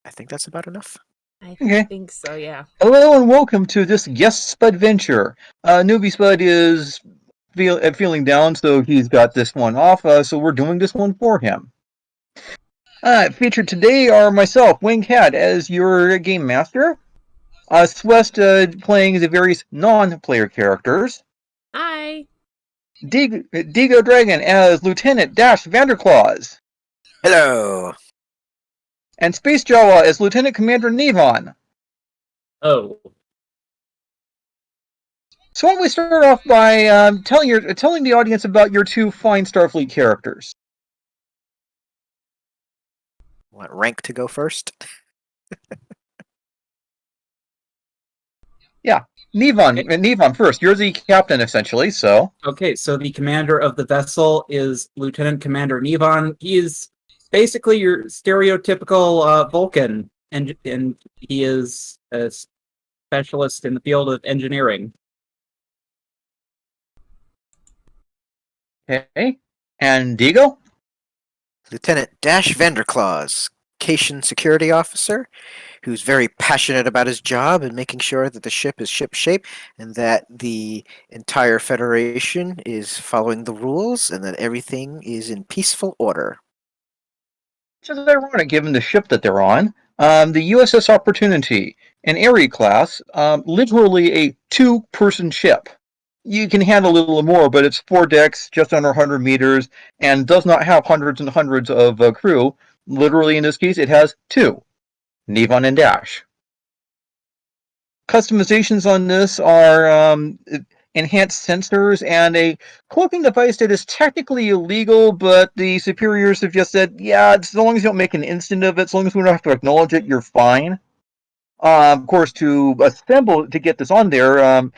I think that's about enough. I Okay. think so, yeah. Hello and welcome to this guest Spudventure. Newbie Spud is feeling down, so he's got this one off, so we're doing this one for him. Featured today are myself, Wing Cat, as your game master, Swest playing the various non-player characters, Hi. Digo Dragon as Lieutenant Dash Vanderclaws, Hello. and Space Jawa as Lieutenant Commander Nevon. Oh, So why don't we start off by telling the audience about your two fine Starfleet characters? Want rank to go first? Yeah, Nevon. Okay. Nevon first. You're the captain, essentially. So okay. So the commander of the vessel is Lieutenant Commander Nevon. He is basically your stereotypical Vulcan, and he is a specialist in the field of engineering. okay, and Digo. Lieutenant Dash Vanderclaws, Cation security officer, who's very passionate about his job and making sure that the ship is ship-shape and that the entire Federation is following the rules and that everything is in peaceful order. Which is ironic given the ship that they're on. The USS Opportunity, an Aerie class, literally a two-person ship. You can handle a little more, but it's 4 decks, just under 100 meters, and does not have hundreds and hundreds of crew. Literally, in this case, it has two, Nevon and Dash. Customizations on this are enhanced sensors and a cloaking device that is technically illegal, but the superiors have just said, yeah, as long as you don't make an instant of it, as long as we don't have to acknowledge it, you're fine. Of course, to get this on there,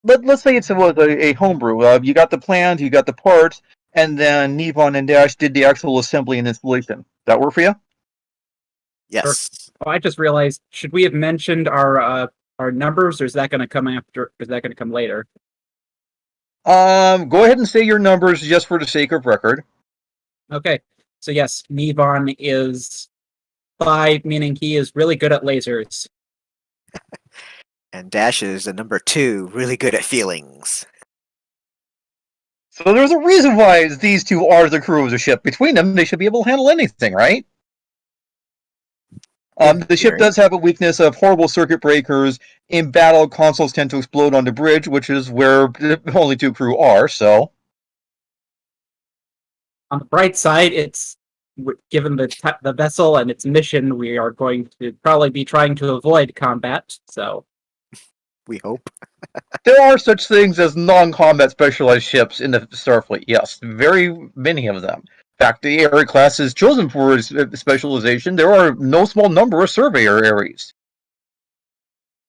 let's say it was a homebrew. You got the plans, you got the parts, and then Nevon and Dash did the actual assembly and installation. That work for you? Yes. Oh, I just realized, should we have mentioned our numbers, or is that going to come after? Or is that going to come later? Go ahead and say your numbers just for the sake of record. Okay. So yes, Nevon is 5, meaning he is really good at lasers. And Dash is the number 2, really good at feelings. So there's a reason why these two are the crew of the ship. Between them, they should be able to handle anything, right? The ship does have a weakness of horrible circuit breakers. In battle, consoles tend to explode on the bridge, which is where the only two crew are, so... On the bright side, it's given the vessel and its mission, we are going to probably be trying to avoid combat. So We hope. There are such things as non-combat specialized ships in the Starfleet, yes. Very many of them. In fact, the Aerie class is chosen for its specialization. There are no small number of surveyor Aeries.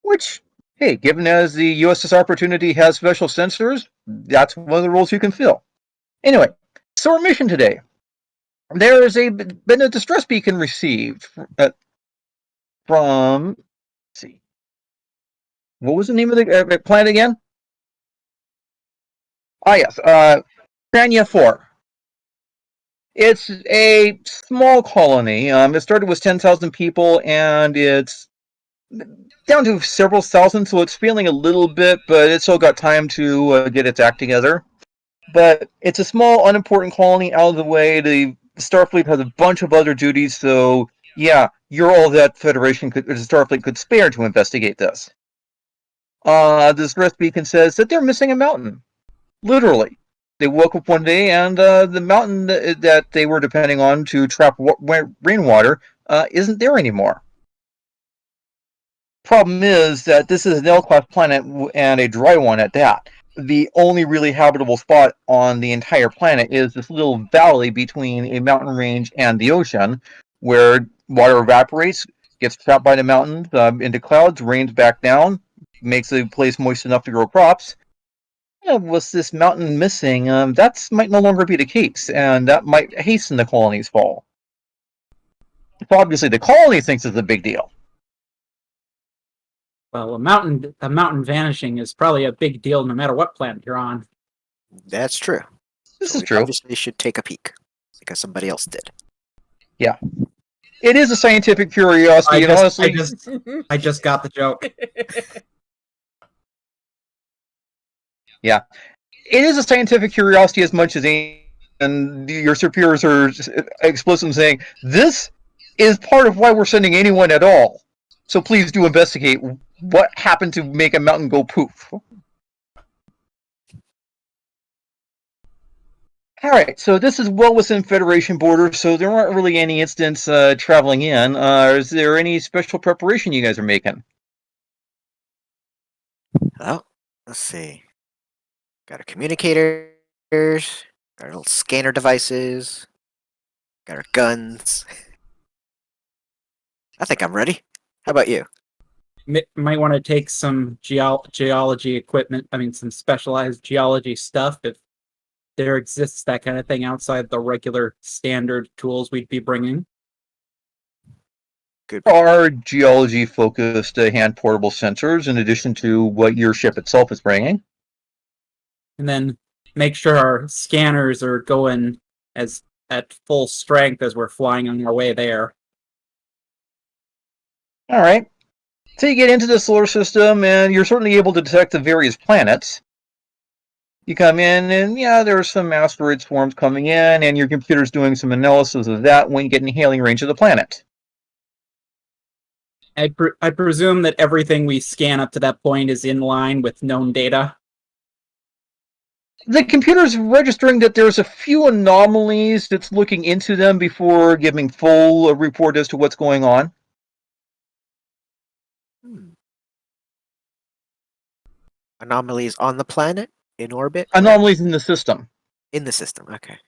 Which, hey, given as the USS Opportunity has special sensors, that's one of the roles you can fill. Anyway, so our mission today. There has been a distress beacon received from... Let's see. What was the name of the planet again? Ah, yes. Krania 4. It's a small colony. It started with 10,000 people, and it's down to several thousand, so it's failing a little bit, but it's still got time to get its act together. But it's a small, unimportant colony out of the way. The Starfleet has a bunch of other duties, so yeah, you're all that Starfleet could spare to investigate this. This rest beacon says that they're missing a mountain. Literally. They woke up one day and the mountain that they were depending on to trap rainwater isn't there anymore. Problem is that this is an L-class planet and a dry one at that. The only really habitable spot on the entire planet is this little valley between a mountain range and the ocean, where water evaporates, gets trapped by the mountains into clouds, rains back down, makes the place moist enough to grow crops. Was this mountain missing? That might no longer be the case, and that might hasten the colony's fall. So obviously, the colony thinks it's a big deal. well, a mountain vanishing is probably a big deal no matter what planet you're on. That's true. This So is we true. obviously should take a peek, because somebody else did. Yeah. It is a scientific curiosity, and honestly, I just got the joke. yeah, it is a scientific curiosity as much as any. And your superiors are explicitly saying this is part of why we're sending anyone at all. So please do investigate what happened to make a mountain go poof. All right, so this is well within Federation borders, so there aren't really any incidents traveling in. Is there any special preparation you guys are making? Oh, let's see. Got our communicators, got our little scanner devices, got our guns. I think I'm ready. How about you? Might want to take some geology equipment. I mean, some specialized geology stuff if there exists that kind of thing outside the regular standard tools we'd be bringing. Good. There are geology-focused hand-portable sensors in addition to what your ship itself is bringing. And then make sure our scanners are going as at full strength as we're flying on our way there. All right. So you get into the solar system, and you're certainly able to detect the various planets. You come in, and yeah, there are some asteroid swarms coming in, and your computer's doing some analysis of that when you get in hailing range of the planet. I presume that everything we scan up to that point is in line with known data. The computer's registering that there's a few anomalies. It's looking into them before giving full report as to what's going on. Anomalies on the planet? In orbit? Anomalies in the system. In the system, okay.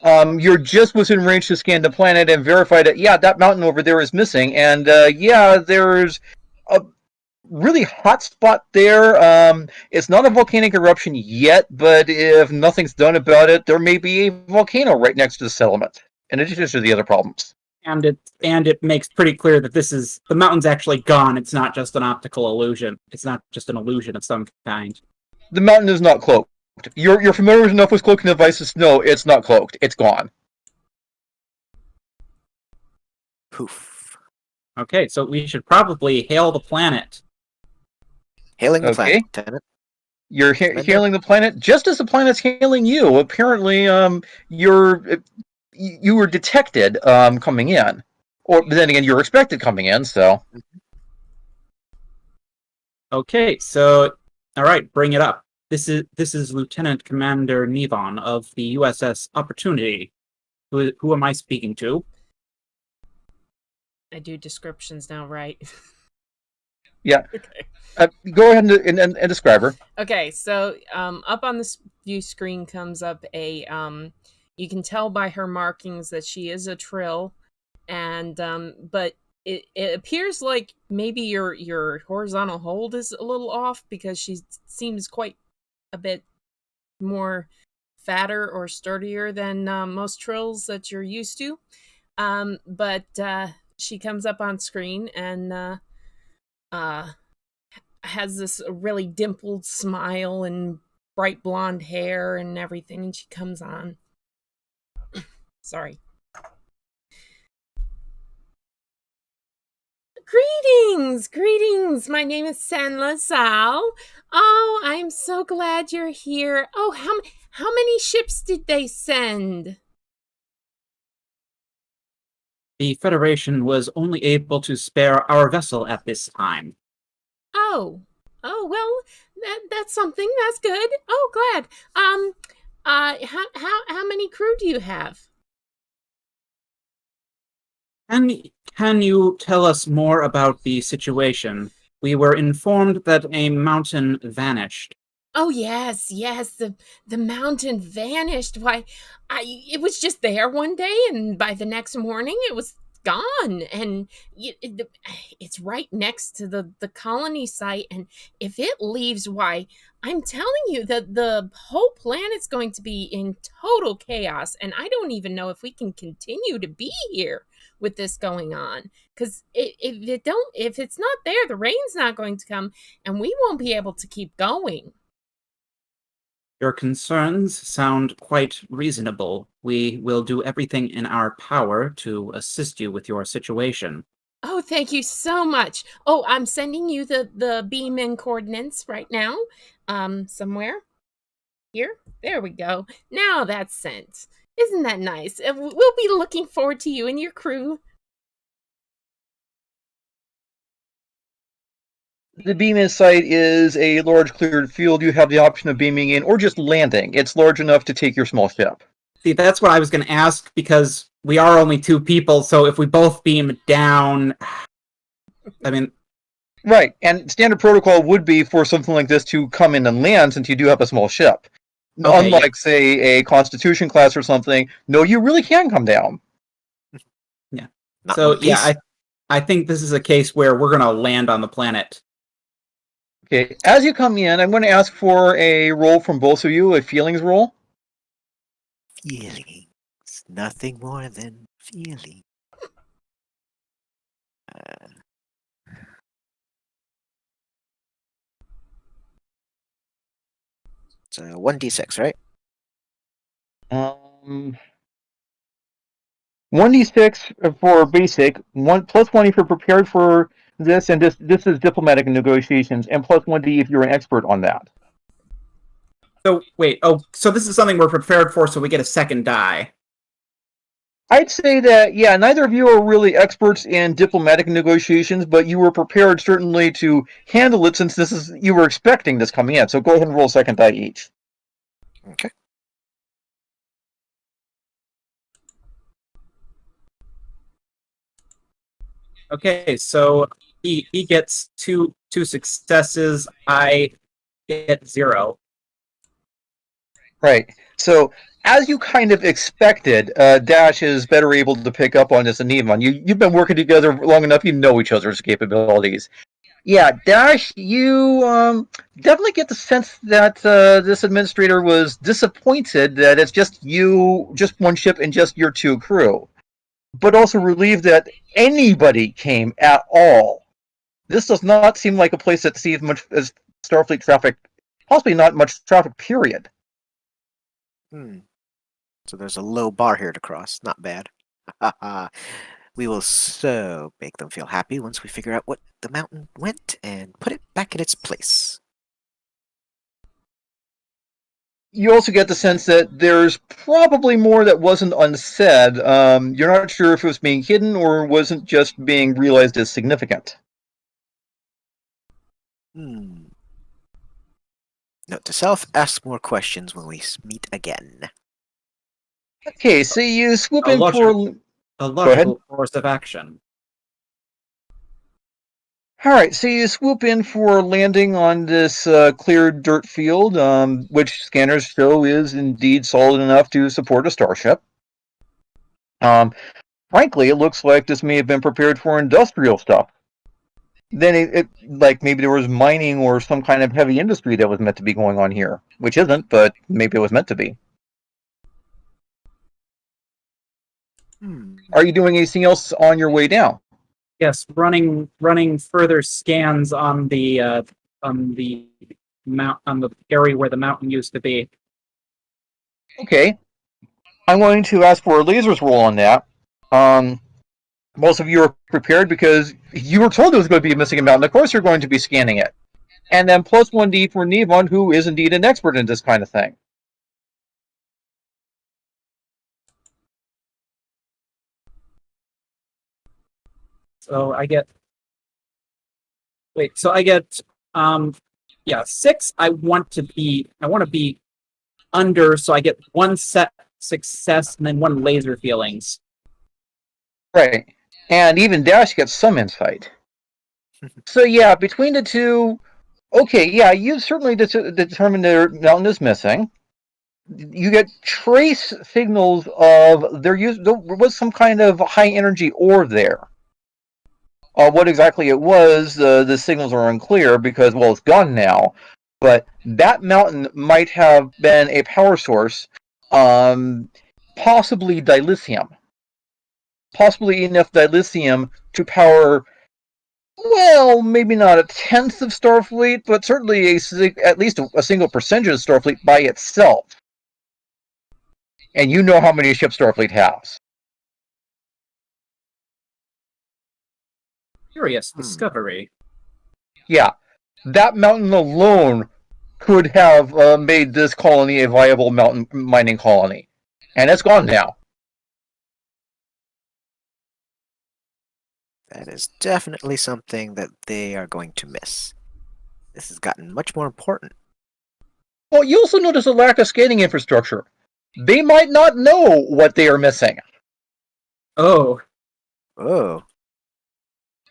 You're just within range to scan the planet and verify that, yeah, that mountain over there is missing. And yeah, there's a really hot spot there. It's not a volcanic eruption yet, but if nothing's done about it, there may be a volcano right next to the settlement, in addition to the other problems. And it makes pretty clear that the mountain's actually gone. It's not just an optical illusion. It's not just an illusion of some kind. The mountain is not cloaked. You're familiar enough with cloaking devices to know it's not cloaked. It's gone. Poof. Okay, so we should probably hail the planet. Hailing the Okay. planet, Lieutenant. You're hailing the planet just as the planet's hailing you. Apparently, you were detected coming in, or then again, you were expected coming in. So, Okay, so all right, bring it up. This is Lieutenant Commander Nevon of the USS Opportunity. Who am I speaking to? I do descriptions now, right? yeah, Okay. go ahead and describe her. Okay, so up on this view screen comes up a you can tell by her markings that she is a Trill, and but it appears like maybe your horizontal hold is a little off because she seems quite a bit more fatter or sturdier than most Trills that you're used to. But she comes up on screen and has this really dimpled smile and bright blonde hair and everything, and she comes on. Sorry. Greetings. My name is Senla Sal. Oh, I'm so glad you're here. Oh, how many ships did they send? The Federation was only able to spare our vessel at this time. Oh, well, that's something. That's good. Oh, glad. How many crew do you have? Can you tell us more about the situation? We were informed that a mountain vanished. Oh yes, the mountain vanished. Why, it was just there one day, and by the next morning it was gone. And it's right next to the colony site. And if it leaves, why, I'm telling you that the whole planet's going to be in total chaos. And I don't even know if we can continue to be here with this going on. Because if it's not there, the rain's not going to come, and we won't be able to keep going. Your concerns sound quite reasonable. We will do everything in our power to assist you with your situation. Oh, thank you so much. Oh, I'm sending you the beam and coordinates right now. Somewhere here. There we go. Now that's sent. Isn't that nice? We'll be looking forward to you and your crew. The beam-in site is a large cleared field. You have the option of beaming in or just landing. It's large enough to take your small ship. See, that's what I was going to ask, because we are only 2 people, so if we both beam down, I mean, Right, and standard protocol would be for something like this to come in and land since you do have a small ship. Okay, Unlike, yeah. say, a Constitution class or something, no, you really can come down. Not So one piece. I think this is a case where we're going to land on the planet. Okay, as you come in, I'm going to ask for a roll from both of you, a feelings roll. Feelings. Nothing more than feeling. It's 1d6, right? 1d6 for basic, plus 1 if you're prepared for this, and this is diplomatic negotiations, and plus 1d if you're an expert on that. So, wait, so this is something we're prepared for, so we get a second die. I'd say that, yeah, neither of you are really experts in diplomatic negotiations, but you were prepared certainly to handle it since you were expecting this coming in. So go ahead and roll a second die each. Okay. Okay, so he gets two successes. I get 0. Right. So, as you kind of expected, Dash is better able to pick up on this than Nevon. You've been working together long enough, you know each other's capabilities. Yeah, Dash, you definitely get the sense that this administrator was disappointed that it's just you, just one ship, and just your 2 crew. But also relieved that anybody came at all. This does not seem like a place that sees much as Starfleet traffic, possibly not much traffic, period. So there's a low bar here to cross. Not bad. We will so make them feel happy once we figure out what the mountain went and put it back in its place. You also get the sense that there's probably more that wasn't unsaid. You're not sure if it was being hidden or wasn't just being realized as significant. Note to self, ask more questions when we meet again. Okay, so you swoop A in for... logical Go ahead. course of action. Alright, so you swoop in for landing on this cleared dirt field, which scanners show is indeed solid enough to support a starship. Frankly, it looks like this may have been prepared for industrial stuff. Then it like maybe there was mining or some kind of heavy industry that was meant to be going on here, which isn't, but maybe it was meant to be. Are you doing anything else on your way down? Yes, running further scans on the area where the mountain used to be. Okay. I'm going to ask for a lasers roll on that. Most of you are prepared because you were told there was going to be a missing mountain. Of course you're going to be scanning it. And then plus 1d for Nevon, who is indeed an expert in this kind of thing. So I get... Wait, so I get 6. I want to be under, so I get 1 set success and then 1 laser feelings. Right. And even Dash gets some insight. So yeah, between the two, okay, yeah, you've certainly determined their mountain is missing. You get trace signals of there was some kind of high energy ore there. What exactly it was, the signals are unclear because, well, it's gone now. But that mountain might have been a power source, possibly dilithium. Possibly enough dilithium to power Well, maybe not a tenth of Starfleet, but certainly at least a single percentage of Starfleet by itself. And you know how many ships Starfleet has. Curious discovery. Yeah, that mountain alone could have made this colony a viable mountain mining colony. And it's gone now. That is definitely something that they are going to miss. This has gotten much more important. Well, you also notice a lack of scanning infrastructure. They might not know what they are missing. Oh, Oh,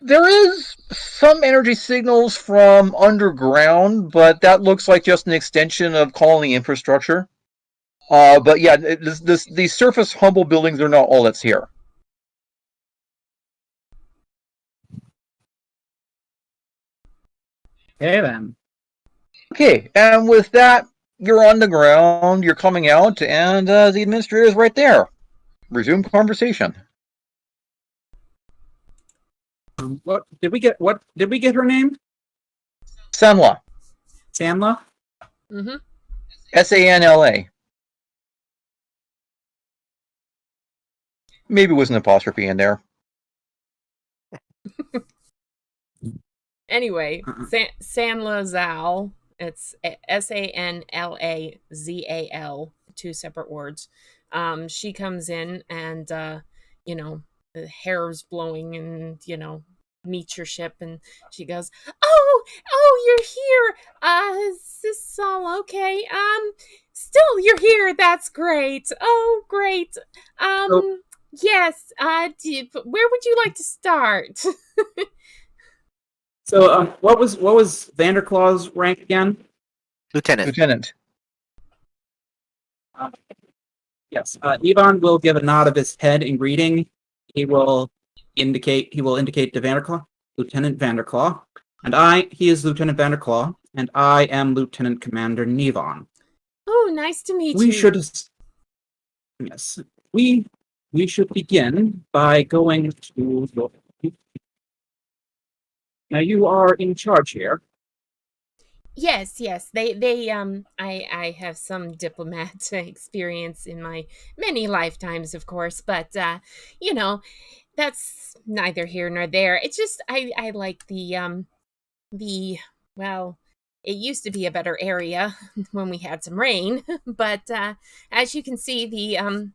There is some energy signals from underground, but that looks like just an extension of colony infrastructure. But yeah, these surface humble buildings are not all that's here. okay then. Okay, and with that, you're on the ground, you're coming out, and the administrator is right there. Resume conversation. What did we get? What did we get her name? Sanla. Sanla. Mm-hmm. Sanla. Maybe it was an apostrophe in there. Anyway, Uh-uh. Sanla Zal. It's Sanlazal, two separate words. She comes in and the hair's blowing and meets your ship and she goes, "Oh, you're here. Is this all okay? Still you're here. That's great. Oh, great. So, Yes. Where would you like to start?" what was Vanderclaw's rank again? Lieutenant. Lieutenant. Yes. Ivan will give a nod of his head in greeting. He will indicate to Vanderclaw, Lieutenant Vanderclaw, and he is Lieutenant Vanderclaw, and I am Lieutenant Commander Nevon. Oh, nice to meet We you. should, yes, we should begin by going to your. Now you are in charge here. Yes, yes. I have some diplomat experience in my many lifetimes, of course, but you know, that's neither here nor there. It's just I like the well, it used to be a better area when we had some rain, but as you can see, the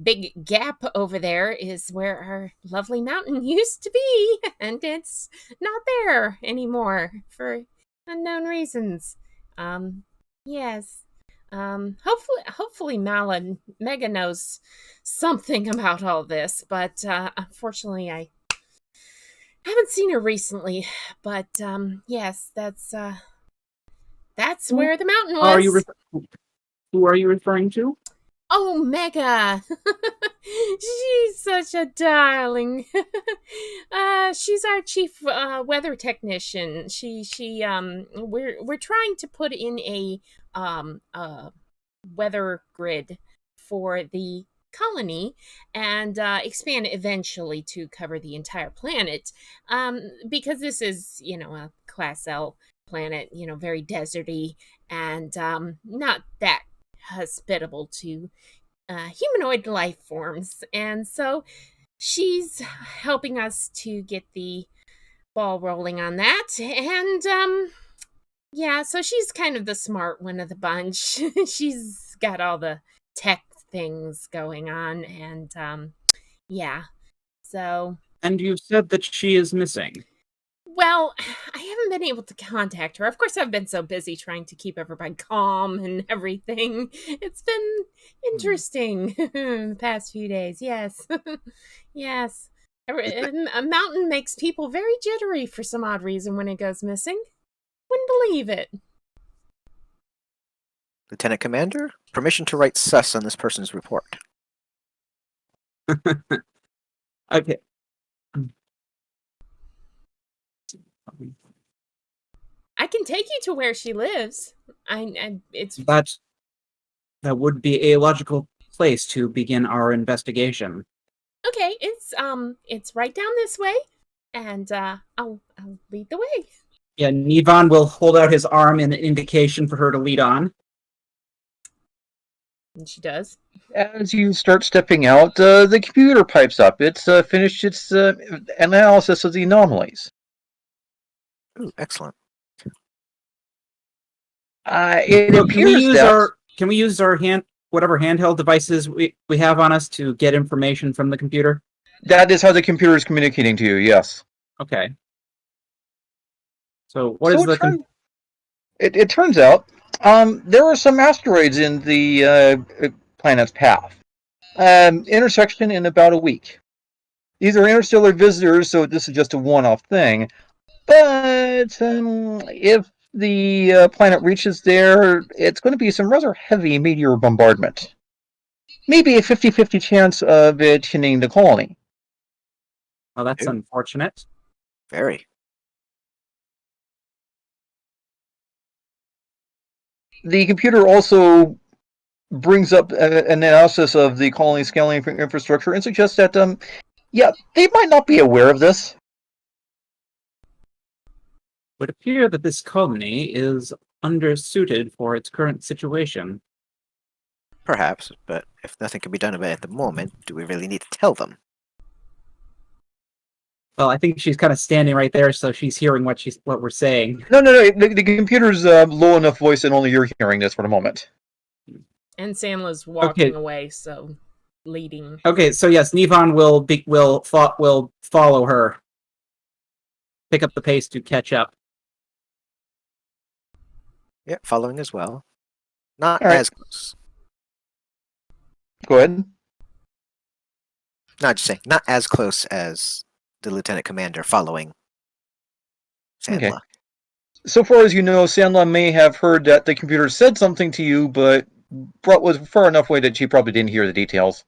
big gap over there is where our lovely mountain used to be, and it's not there anymore for unknown reasons. Um, yes. Hopefully Mega knows something about all this, but unfortunately I haven't seen her recently. But yes, that's Who where the mountain are you? was. Who are you referring to? Oh, Mega! She's such a darling. She's our chief weather technician. We're trying to put in a weather grid for the colony and expand eventually to cover the entire planet. Because this is, a Class L planet, very deserty and not that hospitable to humanoid life forms. And so she's helping us to get the ball rolling on that. And yeah, so she's kind of the smart one of the bunch. She's got all the tech things going on. And yeah, so. And you said that she is missing. Well, I haven't been able to contact her. Of course, I've been so busy trying to keep everybody calm and everything. It's been interesting the past few days. Yes. Yes. A mountain makes people very jittery for some odd reason when it goes missing. Wouldn't believe it. Lieutenant Commander, permission to write sus on this person's report. Okay. I can take you to where she lives. It's That would be a logical place to begin our investigation. okay. It's right down this way. and I'll lead the way. Yeah, Nivan will hold out his arm in an indication for her to lead on. And she does. As you start stepping out, the computer pipes up. It's finished its analysis of the anomalies. Ooh, excellent. It So appears that can we use our whatever handheld devices we have on us to get information from the computer? that is how the computer is communicating to you. Yes. Okay. So what So is the it turns out there are some asteroids in the planet's path. Intersection in about a week. These are interstellar visitors, so this is just a one-off thing. But if the planet reaches there, it's going to be some rather heavy meteor bombardment. Maybe a 50-50 chance of it hitting the colony. Well, that's Ooh. unfortunate. Very. The computer also brings up an analysis of the colony scaling infrastructure and suggests that, yeah, they might not be aware of this. It would appear that this colony is undersuited for its current situation. Perhaps, but if nothing can be done about it at the moment, do we really need to tell them? Well, I think she's kind of standing right there, so she's hearing what we're saying. No. The computer's low enough voice that only you're hearing this for the moment. And Samla's walking Okay. away, so leading. Okay, so yes, Nivan will follow her, pick up the pace to catch up. Yeah, following as well. Not All right. as close. Go ahead. Not just saying, not as close as the lieutenant commander following Sandla. Okay. So far as you know, Sandla may have heard that the computer said something to you, but was far enough away that she probably didn't hear the details.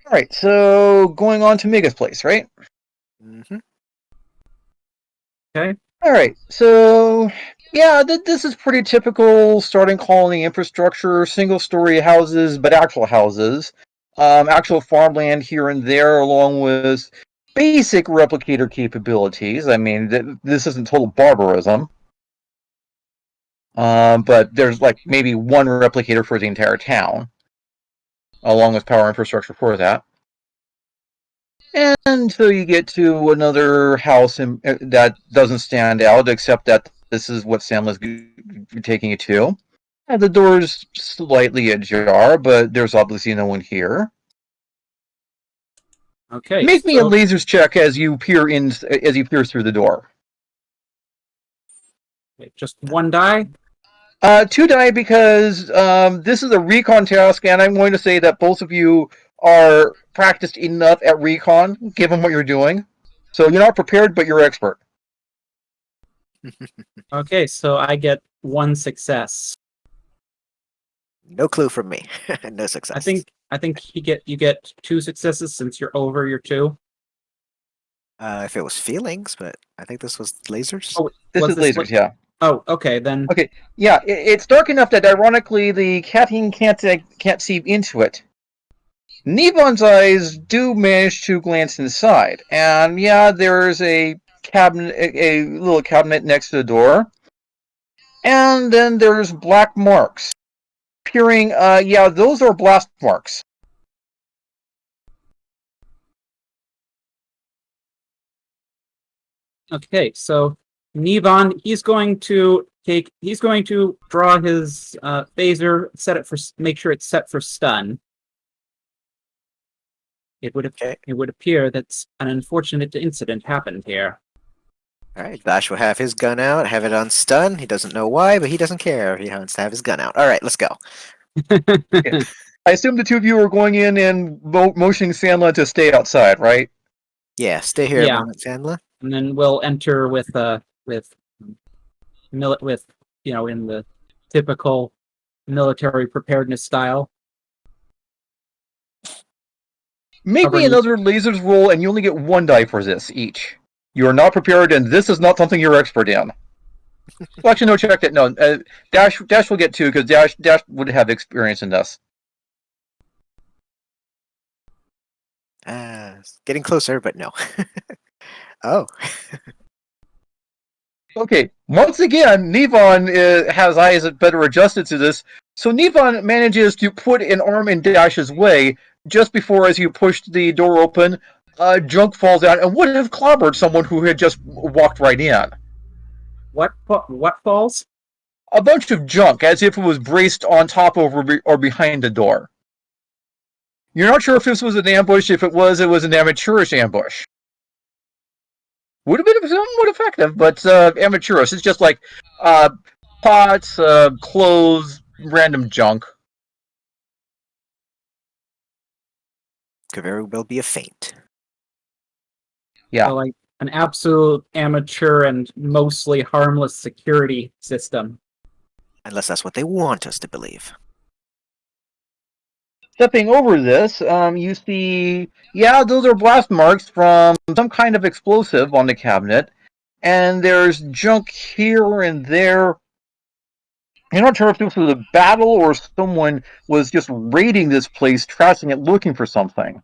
All right, so going on to Mega's place, right? Mm-hmm. Okay. All right, so yeah, this is pretty typical starting colony infrastructure, single-story houses, but actual houses, actual farmland here and there, along with basic replicator capabilities. I mean, this isn't total barbarism, but there's like maybe one replicator for the entire town, along with power infrastructure for that. And so you get to another house that doesn't stand out, except that this is what Sam was taking you to. And the door's slightly ajar, but there's obviously no one here. Okay. Make me a lasers check as you peer through the door. Just one die? 2 die because this is a recon task, and I'm going to say that both of you are practiced enough at recon, given what you're doing. So you're not prepared, but you're expert. Okay, so I get one success. No clue from me. No success. I think you get 2 successes since you're over your 2. If it was feelings, but I think this was lasers. Oh, This is lasers, yeah. Oh, okay, then. Okay, yeah, it's dark enough that ironically the caffeine can't seep into it. Nivan's eyes do manage to glance inside, and yeah, there's a little cabinet next to the door, and then there's black marks. Appearing, yeah, those are blast marks. Okay, so Nivan, he's going to draw his phaser, make sure it's set for stun. It would appear that an unfortunate incident happened here. All right, Vash will have his gun out, have it on stun. He doesn't know why, but he doesn't care. He wants to have his gun out. All right, let's go. Yeah. I assume the two of you are going in and motioning Sandla to stay outside, right? Yeah, stay here a moment, Sandla. And then we'll enter in the typical military preparedness style. Make me another lasers roll, and you only get 1 die for this each. You are not prepared, and this is not something you're expert in. Well, actually, no, check that. No, Dash will get 2 because Dash would have experience in this. Getting closer, but no. Oh, Okay, once again, Nevon has eyes that better adjusted to this. So Nevon manages to put an arm in Dash's way just before, as you pushed the door open, junk falls out and would have clobbered someone who had just walked right in. What falls? A bunch of junk, as if it was braced on top of or behind the door. You're not sure if this was an ambush. If it was an amateurish ambush. Would have been somewhat effective, but amateurish. It's just like pots, clothes, random junk. could very well be a feint. Yeah. So, like an absolute amateur and mostly harmless security system. Unless that's what they want us to believe. Stepping over this, you see, those are blast marks from some kind of explosive on the cabinet, and there's junk here and there. You're not sure if this was a battle or someone was just raiding this place, trashing it, looking for something.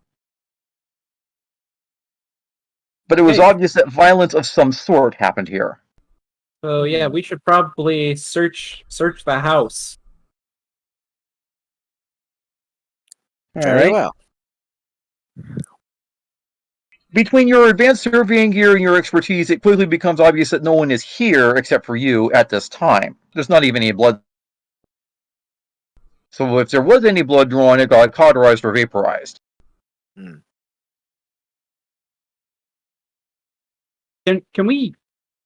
But it was obvious that violence of some sort happened here. So yeah, we should probably search the house. Very well. Between your advanced surveying gear and your expertise, it quickly becomes obvious that no one is here except for you at this time. There's not even any blood. So if there was any blood drawn, it got cauterized or vaporized. Can we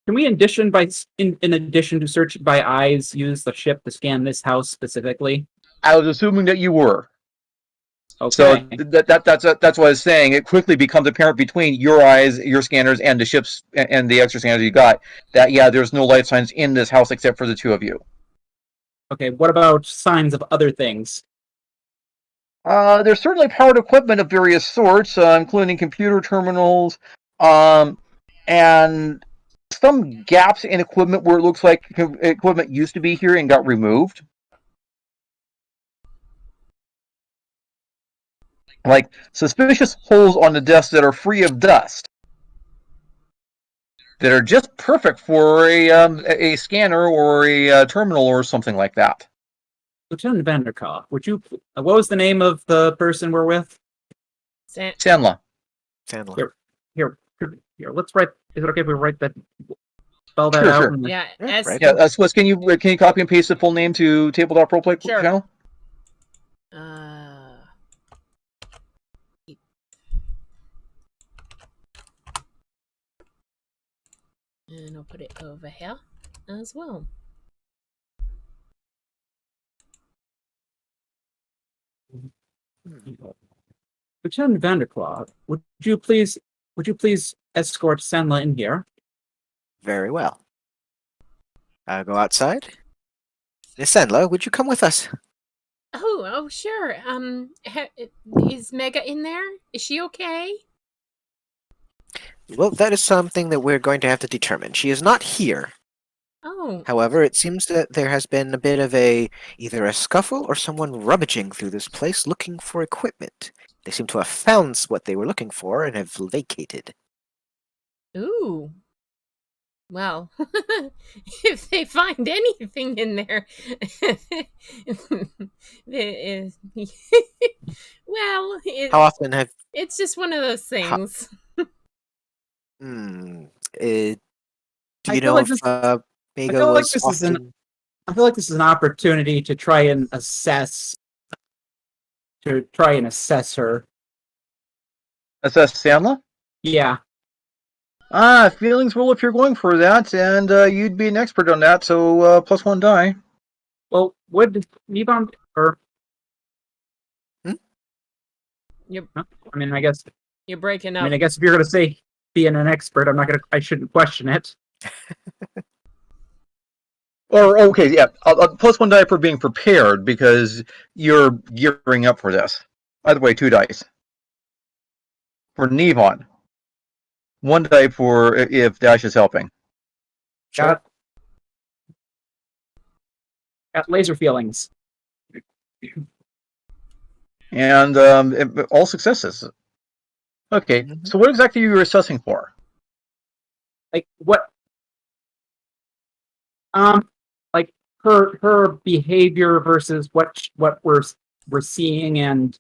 in addition in addition to search by eyes, use the ship to scan this house specifically? I was assuming that you were. Okay. So that's what I was saying. It quickly becomes apparent between your eyes, your scanners, and the ship's and the extra scanners you got that there's no life signs in this house except for the two of you. Okay. What about signs of other things? There's certainly powered equipment of various sorts, including computer terminals, and some gaps in equipment where it looks like equipment used to be here and got removed. Like suspicious holes on the desk that are free of dust, that are just perfect for a scanner or a terminal or something like that. Lieutenant Vanderkaw, would you? What was the name of the person we're with? Sandla. Here. Let's write. Is it okay if we write that? Spell that Sure, out. sure. Yeah. Right. Yeah, that's what. Can you copy and paste the full name to table.roleplay Sure. channel? And I'll put it over here as well. Lieutenant Vanderklaw, would you please escort Sandla in here? Very well. I'll go outside. Miss Sandla, would you come with us? Oh, sure. Is Mega in there? Is she okay? Well, that is something that we're going to have to determine. She is not here. Oh. However, it seems that there has been a bit of either a scuffle or someone rummaging through this place looking for equipment. They seem to have found what they were looking for and have vacated. Ooh. Well, if they find anything in there, well, How often have... it's just one of those things. Do you I know feel like if Mega feel like was this is often... I feel like this is an opportunity to try and assess her. Assess Sandla? Yeah. Feelings roll if you're going for that, and you'd be an expert on that, so plus one die. Well, would Nevon or? You're, I mean, I guess you're breaking up. I mean, I guess if you're going to say being an expert, I shouldn't question it. Or okay, yeah, plus one die for being prepared because you're gearing up for this. Either way, 2 dice for Nevon. 1 die for if Dash is helping. Sure. Got laser feelings. And all successes. Okay, Mhm. so what exactly are you assessing for? Like what? Like her behavior versus what we're seeing, and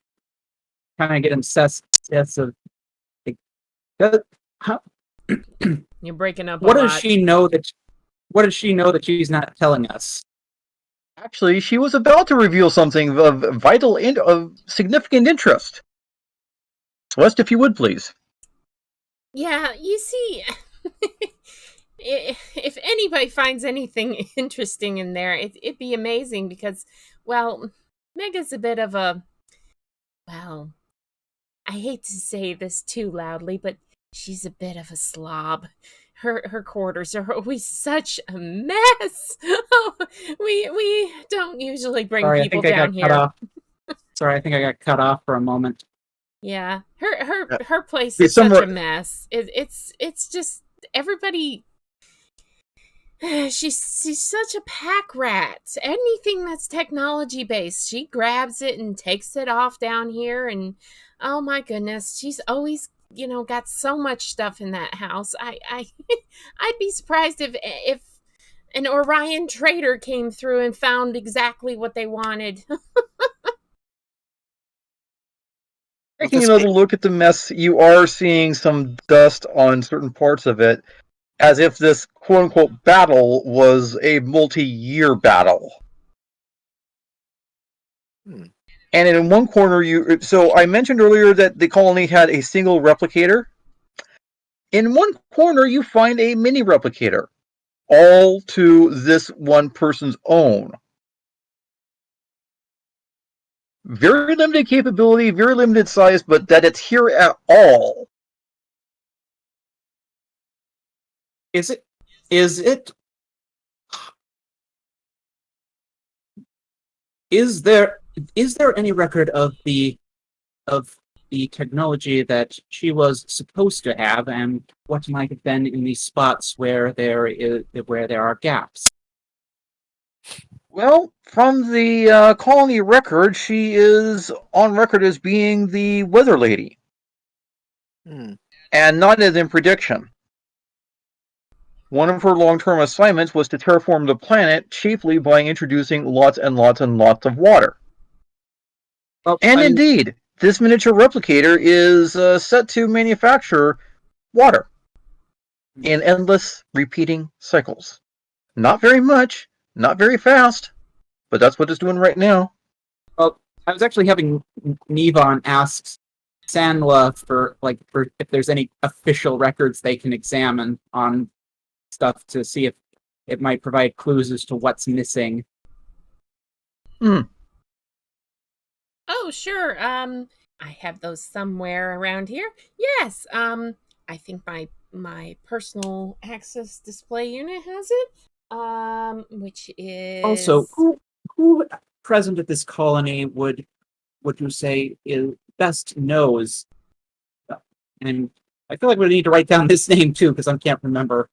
kind of get a sense of like, how, You're breaking up a what does lot. she know that what does she know that she's not telling us? Actually, she was about to reveal something of significant interest. Celeste, if you would, please. Yeah, you see, if anybody finds anything interesting in there, it'd be amazing because, well, Mega's a bit of a, well, I hate to say this too loudly, but she's a bit of a slob. Her quarters are always such a mess. We don't usually bring Sorry, I people think I down got cut here. off. Sorry, I think I got cut off for a moment. Yeah, her place Be is such a somewhat. mess. It's just everybody. She's such a pack rat. Anything that's technology based, she grabs it and takes it off down here. And oh my goodness, she's always got so much stuff in that house. I'd be surprised if an Orion trader came through and found exactly what they wanted. Well, Taking this another look at the mess, you are seeing some dust on certain parts of it, as if this quote unquote battle was a multi year battle. Hmm. And in one corner, so I mentioned earlier that the colony had a single replicator. In one corner, you find a mini replicator, all to this one person's own. Very limited capability, very limited size, but that it's here at all. Is it? Is it? Is there? Is there any record of the technology that she was supposed to have, and what might have been in these spots where there are gaps? Well, from the colony record, she is on record as being the weather lady, Hmm. and not as in prediction. One of her long-term assignments was to terraform the planet, chiefly by introducing lots and lots and lots of water. Well, And I mean, indeed, this miniature replicator is set to manufacture water in endless repeating cycles. Not very much, not very fast, but that's what it's doing right now. well, I was actually having Nevon ask Sanla for if there's any official records they can examine on stuff to see if it might provide clues as to what's missing. Hmm. Oh, sure. I have those somewhere around here. Yes. I think my personal access display unit has it. Which Also, is who present at this colony would you say is best knows? And I feel like we need to write down this name too because I can't remember.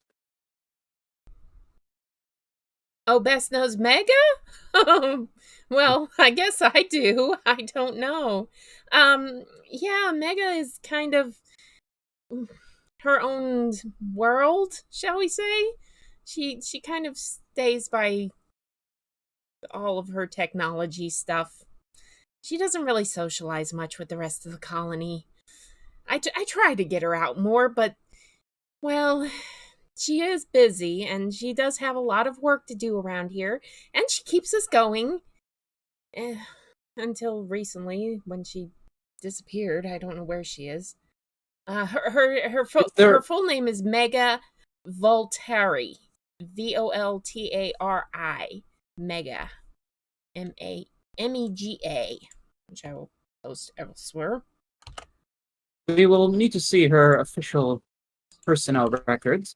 best knows Mega. Well, I guess I do. I don't know. Yeah, Mega is kind of her own world, shall we say? She kind of stays by all of her technology stuff. She doesn't really socialize much with the rest of the colony. I try to get her out more, but, well, she is busy and she does have a lot of work to do around here, and she keeps us going. Eh, until recently when she disappeared. I don't know where she is. Is Her there full name is Mega Voltari. Voltari. Mega. Mega, which I will post elsewhere. we will need to see her official personnel records.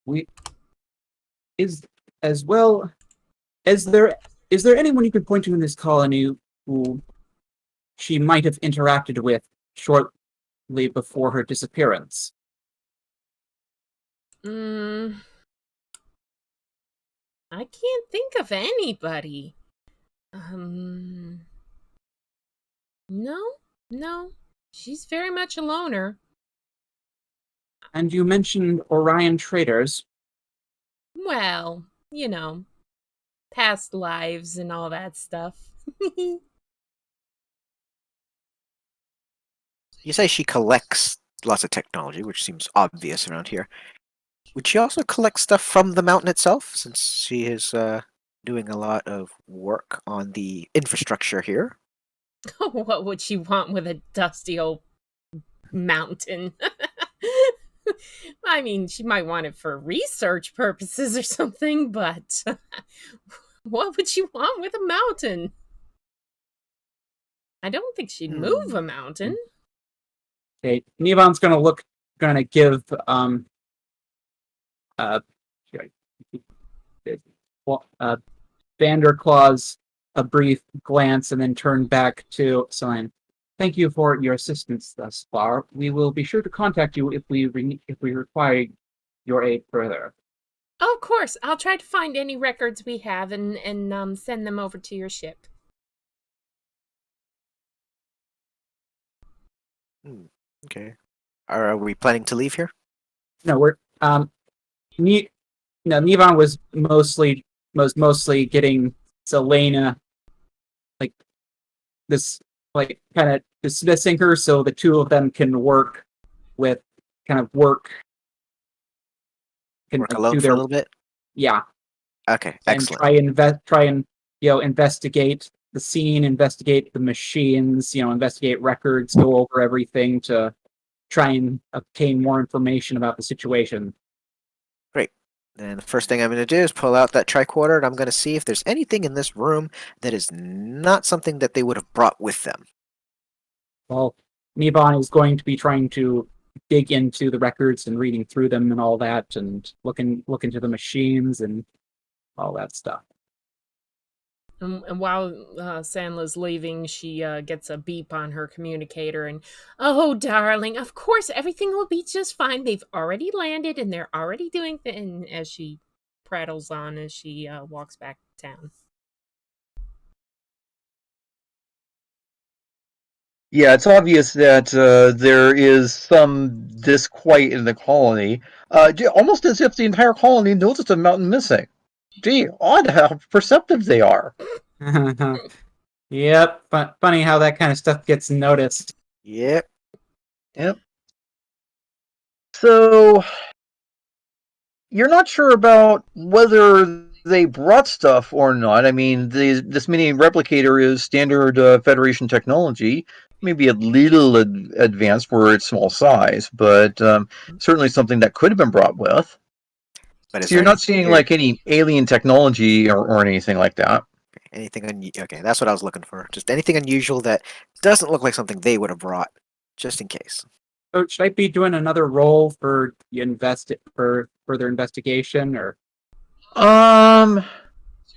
We is as well as there is there anyone you could point to in this colony who she might have interacted with shortly before her disappearance? Mm, I can't think of anybody. Um, no, no. She's very much a loner. And you mentioned Orion Traders. Well, you know, past lives and all that stuff. You say she collects lots of technology, which seems obvious around here. Would she also collect stuff from the mountain itself, since she is doing a lot of work on the infrastructure here? What would she want with a dusty old mountain? I mean, she might want it for research purposes or something, but what would she want with a mountain? I don't think she'd move a mountain. Okay, Nevon's gonna give uh, uh Vanderclaws a brief glance and then turn back to Selene. Thank you for your assistance thus far. We will be sure to contact you if we require your aid further. Oh, of course, I'll try to find any records we have and send them over to your ship. Okay. Are we planning to leave here? No, we're Ne- no, Nevon was mostly getting Selena like this, like kind of dismissing her so the two of them can work with work can Work like alone do for a their little bit? yeah Okay, and excellent. try and investigate the scene, investigate the machines, investigate records, go over everything to try and obtain more information about the situation. Great. Then the first thing I'm going to do is pull out that tricorder, and I'm going to see if there's anything in this room that is not something that they would have brought with them. Well, Nevon is going to be trying to dig into the records and reading through them and all that, and look into the machines and all that stuff. And while Sandla's leaving, she gets a beep on her communicator and, oh, darling, of course everything will be just fine. They've already landed and they're already doing things, as she prattles on as she walks back to town. Yeah, it's obvious that there is some disquiet in the colony, almost as if the entire colony noticed a mountain missing. Gee, odd how perceptive they are. Yep, funny how that kind of stuff gets noticed. Yep. Yep. So, you're not sure about whether they brought stuff or not. I mean, this mini replicator is standard Federation technology, maybe a little advanced for its small size, but certainly something that could have been brought with. But is So there you're not anything seeing here? like any alien technology or anything like that. Okay, that's what I was looking for. Just anything unusual that doesn't look like something they would have brought, just in case. So should I be doing another roll for for further investigation or? Um.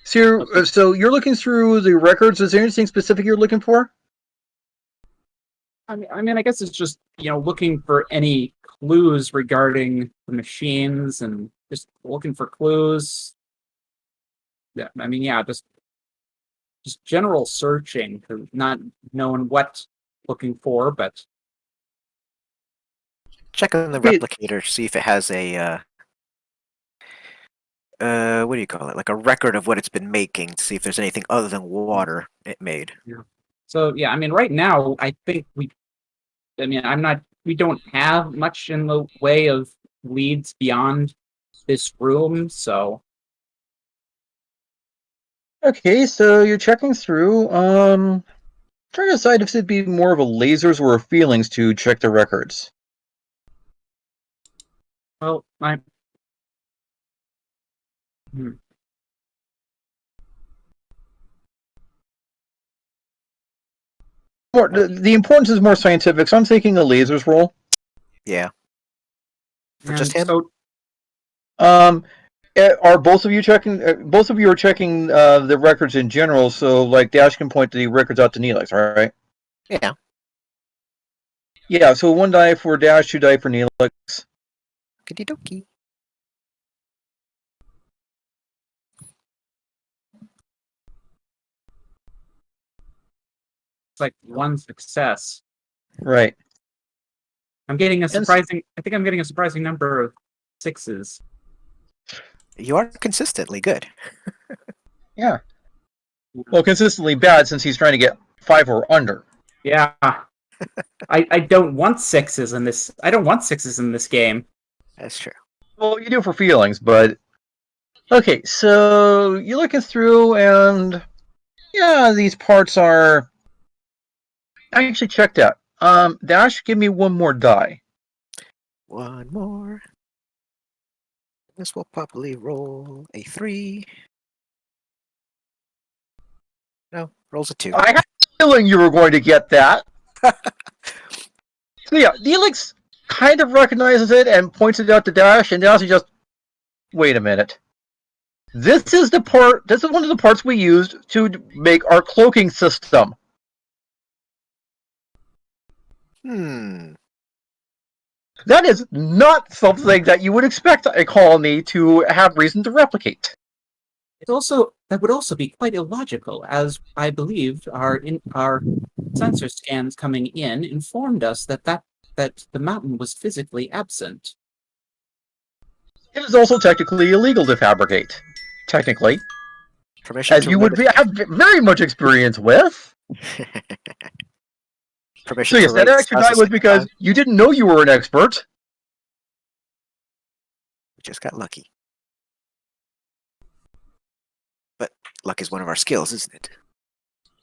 So you're looking through the records. Is there anything specific you're looking for? I guess it's just looking for any clues regarding the machines and just looking for clues. Yeah, yeah, just general searching, not knowing what looking for, but Check on the Okay. replicator, see if it has a what do you call it? Like a record of what it's been making, to see if there's anything other than water it made. yeah. So yeah, right now I think I'm not. We don't have much in the way of leads beyond this room, so Okay, so you're checking through. Trying to decide if it'd be more of a lasers or a feelings to check the records. well, I. Hmm. The importance is more scientific, so I'm thinking a lasers roll. Yeah. For just And him? so Um, are both of you checking? Both of you are checking the records in general. So, like, Dash can point the records out to Neelix, all right? Yeah. Yeah. So 1 die for Dash, 2 die for Neelix. Okie dokie. it's like one success. Right. I'm getting a And surprising. I think I'm getting a surprising number of 6s. You are consistently good. yeah. Well, consistently bad since he's trying to get 5 or under. Yeah. I don't want 6s in this. I don't want 6s in this game. That's true. Well, you do for feelings, but okay. So you're looking through, and yeah, these parts are actually checked out. Dash, give me one more die. One more. This will probably roll a 3. No, rolls a 2. I had a feeling you were going to get that. So yeah, Neelix kind of recognizes it and points it out to Dash, and Dash is just, wait a minute. This is one of the parts we used to make our cloaking system. That is not something that you would expect a colony to have reason to replicate. That would also be quite illogical, as I believe our sensor scans coming in informed us that the mountain was physically absent. It is also technically illegal to fabricate. Technically. Permission As to you would raid. have very much experience with. Permission So yes, to that raid extra stars die a was second because time. you didn't know you were an expert. We just got lucky. But luck is one of our skills, isn't it?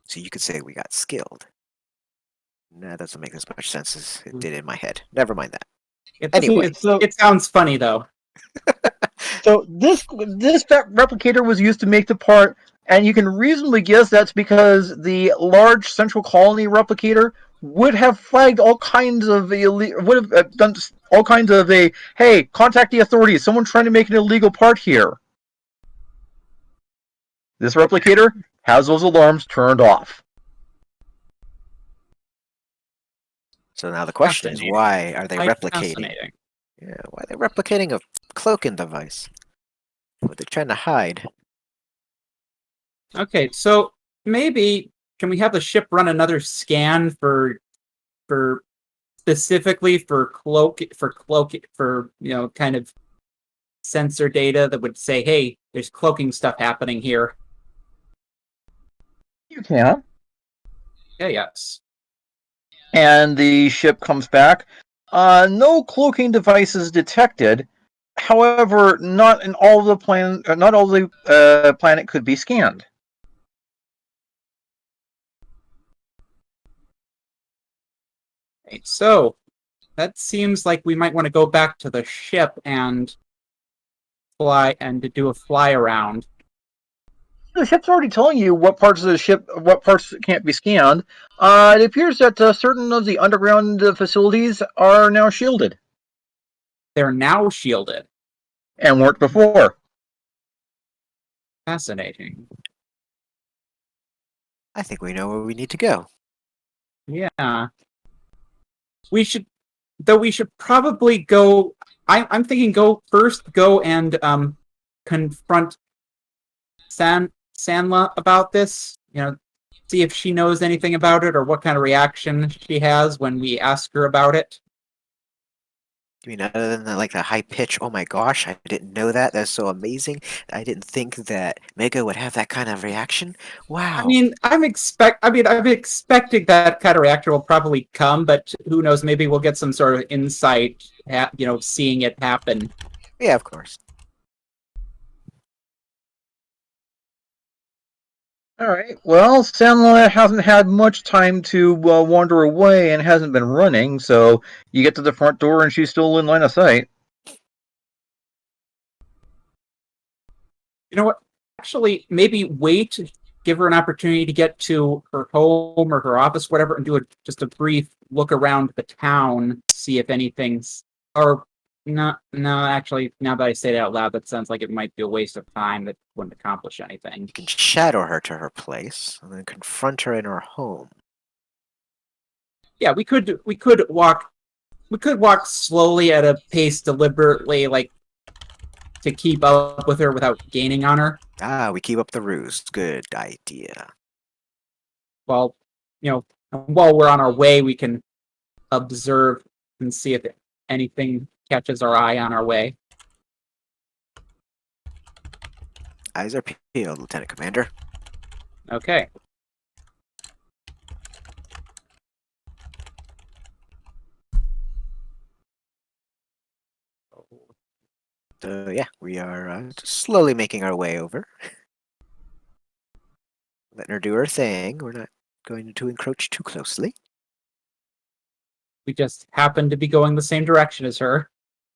So you could say we got skilled. No, that doesn't make as much sense as it did in my head. Never mind that. Anyway. It sounds funny though. So this replicator was used to make the part, and you can reasonably guess that's because the large central colony replicator would have flagged all kinds of would have done all kinds of hey, contact the authorities. Someone's trying to make an illegal part here. This replicator has those alarms turned off. So now the question is, why are they Quite replicating? fascinating. Yeah, why are they replicating a cloaking device? What are they trying to hide? Okay, so maybe can we have the ship run another scan for specifically for kind of sensor data that would say, hey, there's cloaking stuff happening here. You can. Yeah, yes. And the ship comes back. No cloaking devices detected. However, not all the planet could be scanned. Right, so that seems like we might want to go back to the ship and to do a fly around. The ship's already telling you what parts can't be scanned. It appears that certain of the underground facilities are now shielded. They're now shielded. And weren't before. Fascinating. I think we know where we need to go. Yeah. We should probably go. I'm thinking go and confront Sanla about this. See if she knows anything about it or what kind of reaction she has when we ask her about it. I mean, other than the high pitch, oh my gosh, I didn't know that. That's so amazing. I didn't think that Mega would have that kind of reaction. Wow. I'm expecting that kind of reaction will probably come, but who knows? Maybe we'll get some sort of insight, seeing it happen. Yeah, of course. All right. Well, Sanla hasn't had much time to wander away and hasn't been running, so you get to the front door and she's still in line of sight. You know what? Actually, maybe wait, give her an opportunity to get to her home or her office, whatever, and do just a brief look around the town, see if anything's. Or no, actually, now that I say it out loud, that sounds like it might be a waste of time that wouldn't accomplish anything. You can shadow her to her place and then confront her in her home. Yeah, we could walk slowly at a pace deliberately, to keep up with her without gaining on her. We keep up the ruse. Good idea. Well, while we're on our way, we can observe and see if anything catches our eye on our way. Eyes are peeled, Lieutenant Commander. Okay. So yeah, we are just slowly making our way over. Letting her do her thing. We're not going to encroach too closely. We just happen to be going the same direction as her.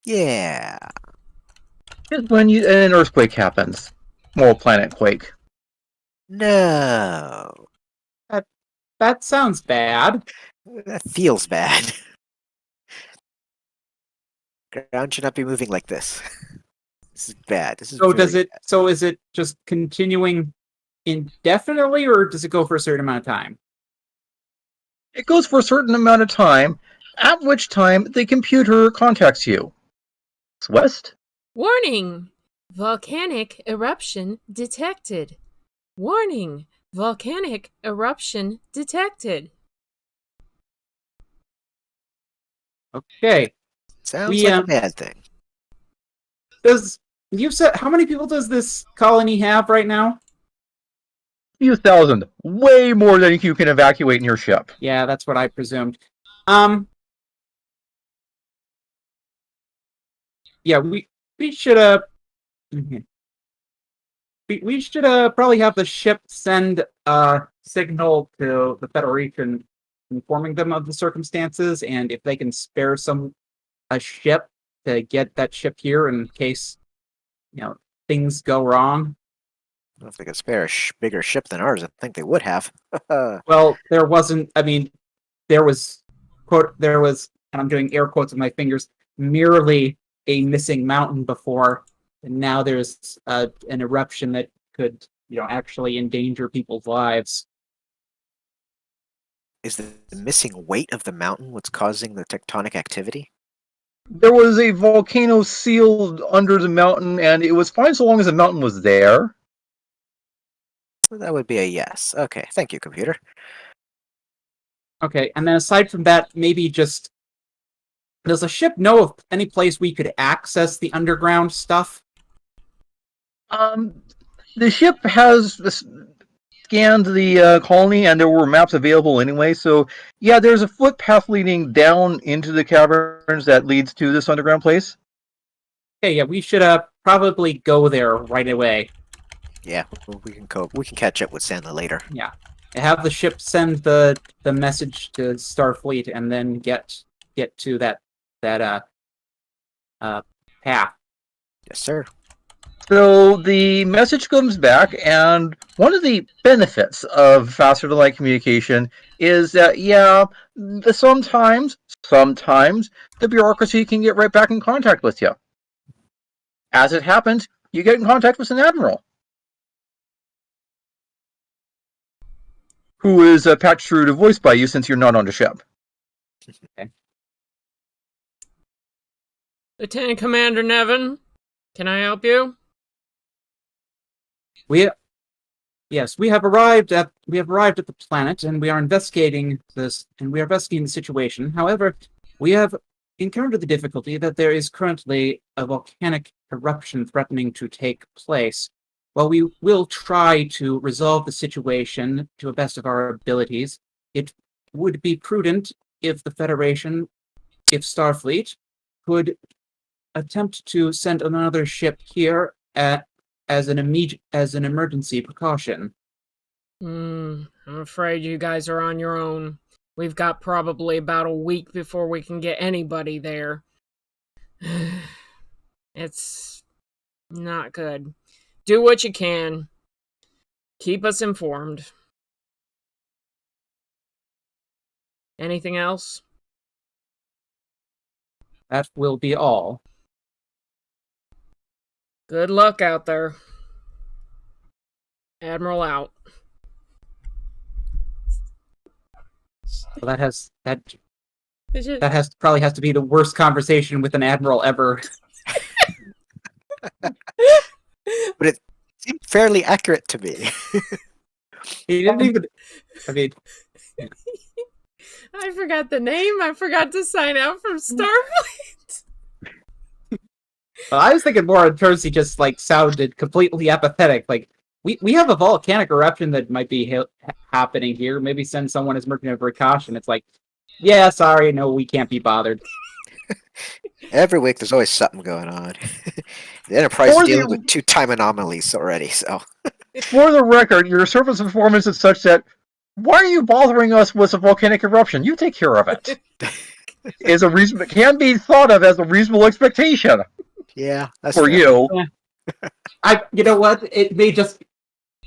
Yeah. Just when an earthquake happens. Well, planet quake. No. That sounds bad. That feels bad. Ground should not be moving like this. This is bad. This is So very bad. So is it just continuing indefinitely, or does it go for a certain amount of time? It goes for a certain amount of time, at which time the computer contacts you. It's west? Warning! Volcanic eruption detected. Warning! Volcanic eruption detected. Okay. Sounds like a bad thing. You said how many people does this colony have right now? Few thousand. Way more than you can evacuate in your ship. Yeah, that's what I presumed. Yeah, we should we should probably have the ship send a signal to the Federation informing them of the circumstances, and if they can spare a ship to get that ship here in case things go wrong. Well, if they could spare a bigger ship than ours, I think they would have. Well, there wasn't. I mean, there was and I'm doing air quotes with my fingers, merely a missing mountain before, and now there's an eruption that could, actually endanger people's lives. Is the missing weight of the mountain what's causing the tectonic activity? There was a volcano sealed under the mountain, and it was fine so long as the mountain was there. So that would be a yes. Okay, thank you, computer. Okay, and then aside from that, maybe just does the ship know of any place we could access the underground stuff? The ship has scanned the colony, and there were maps available anyway. So yeah, there's a footpath leading down into the caverns that leads to this underground place. Okay, yeah, we should probably go there right away. Yeah, we can cope. We can catch up with Sandra later. Yeah, have the ship send the message to Starfleet, and then get to that path. Yes, sir. So the message comes back, and one of the benefits of faster than light communication is that, yeah, sometimes the bureaucracy can get right back in contact with you. As it happens, you get in contact with an admiral who is patched through to voice by you since you're not on the ship. Okay. Lieutenant Commander Nevin, can I help you? We have arrived at the planet, and we are investigating the situation. However, we have encountered the difficulty that there is currently a volcanic eruption threatening to take place. While we will try to resolve the situation to the best of our abilities, it would be prudent if the Federation, if Starfleet, could attempt to send another ship here as an emergency precaution. I'm afraid you guys are on your own. We've got probably about a week before we can get anybody there. It's not good. Do what you can. Keep us informed. Anything else? That will be all. Good luck out there. Admiral out. Well, that probably has to be the worst conversation with an admiral ever. But it seemed fairly accurate to me. He didn't even. I mean, I forgot the name. I forgot to sign out from Starfleet. Well, I was thinking more in terms he just like sounded completely apathetic. Like we have a volcanic eruption that might be happening here. Maybe send someone as merchant of precaution. It's like, yeah, sorry, no, we can't be bothered. Every week there's always something going on. The Enterprise is For dealing the with 2 time anomalies already, so. for the record, your service performance is such that why are you bothering us with a volcanic eruption? You take care of it. Is a reason can be thought of as a reasonable expectation Yeah, that's for fair. you. You know what? It may just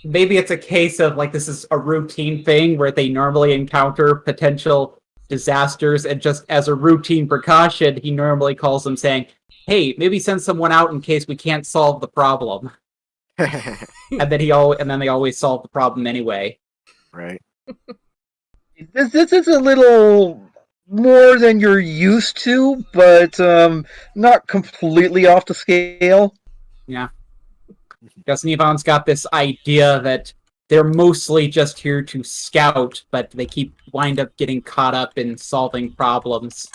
maybe it's a case of like this is a routine thing where they normally encounter potential disasters, and just as a routine precaution, he normally calls them saying, "Hey, maybe send someone out in case we can't solve the problem." And then they always solve the problem anyway. Right. This is a little more than you're used to, but not completely off the scale. Yeah. Because Nevon's got this idea that they're mostly just here to scout, but they wind up getting caught up in solving problems.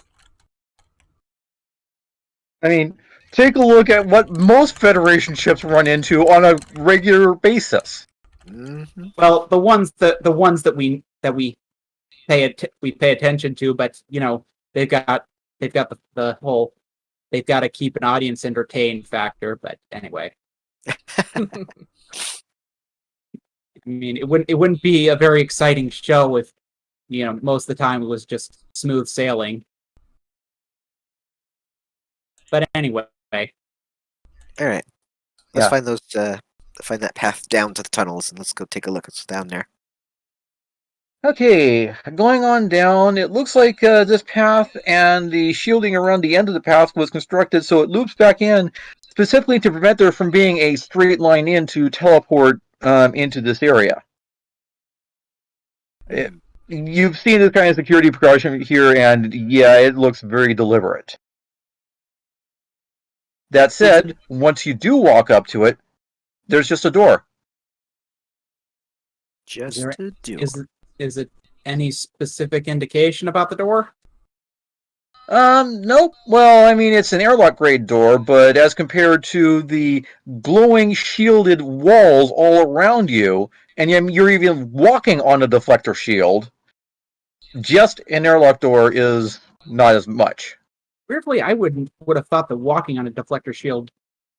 I mean, take a look at what most Federation ships run into on a regular basis. Mm-hmm. Well, the ones that we we pay attention to, but you know they've got the whole they've got to keep an audience entertained factor. But anyway, I mean it wouldn't be a very exciting show if most of the time it was just smooth sailing. But anyway, All right. Let's Yeah. find those. Find that path down to the tunnels, and let's go take a look. What's down there. Okay, going on down, it looks like this path and the shielding around the end of the path was constructed so it loops back in specifically to prevent there from being a straight line in to teleport into this area. You've seen this kind of security precaution here, and yeah, it looks very deliberate. That said, once you do walk up to it, there's just a door. Just there, to do. is it any specific indication about the door? Nope. Well, I mean, it's an airlock grade door, but as compared to the glowing shielded walls all around you, and you're even walking on a deflector shield, just an airlock door is not as much. Weirdly, I would have thought that walking on a deflector shield.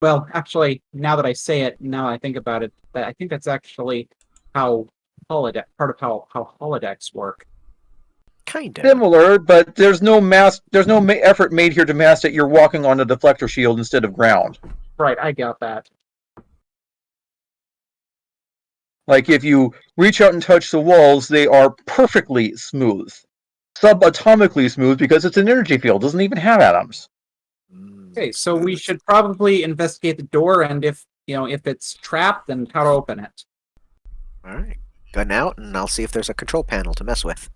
Well, actually, now that I say it, now I think about it, I think that's actually how part of how holodecks work. Kind of. Similar, but there's no effort made here to mask that you're walking on a deflector shield instead of ground. Right, I got that. Like if you reach out and touch the walls, they are perfectly smooth. Subatomically smooth because it's an energy field, doesn't even have atoms. Okay, so we should probably investigate the door, and if it's trapped, then how to open it. All right. Gun out, and I'll see if there's a control panel to mess with.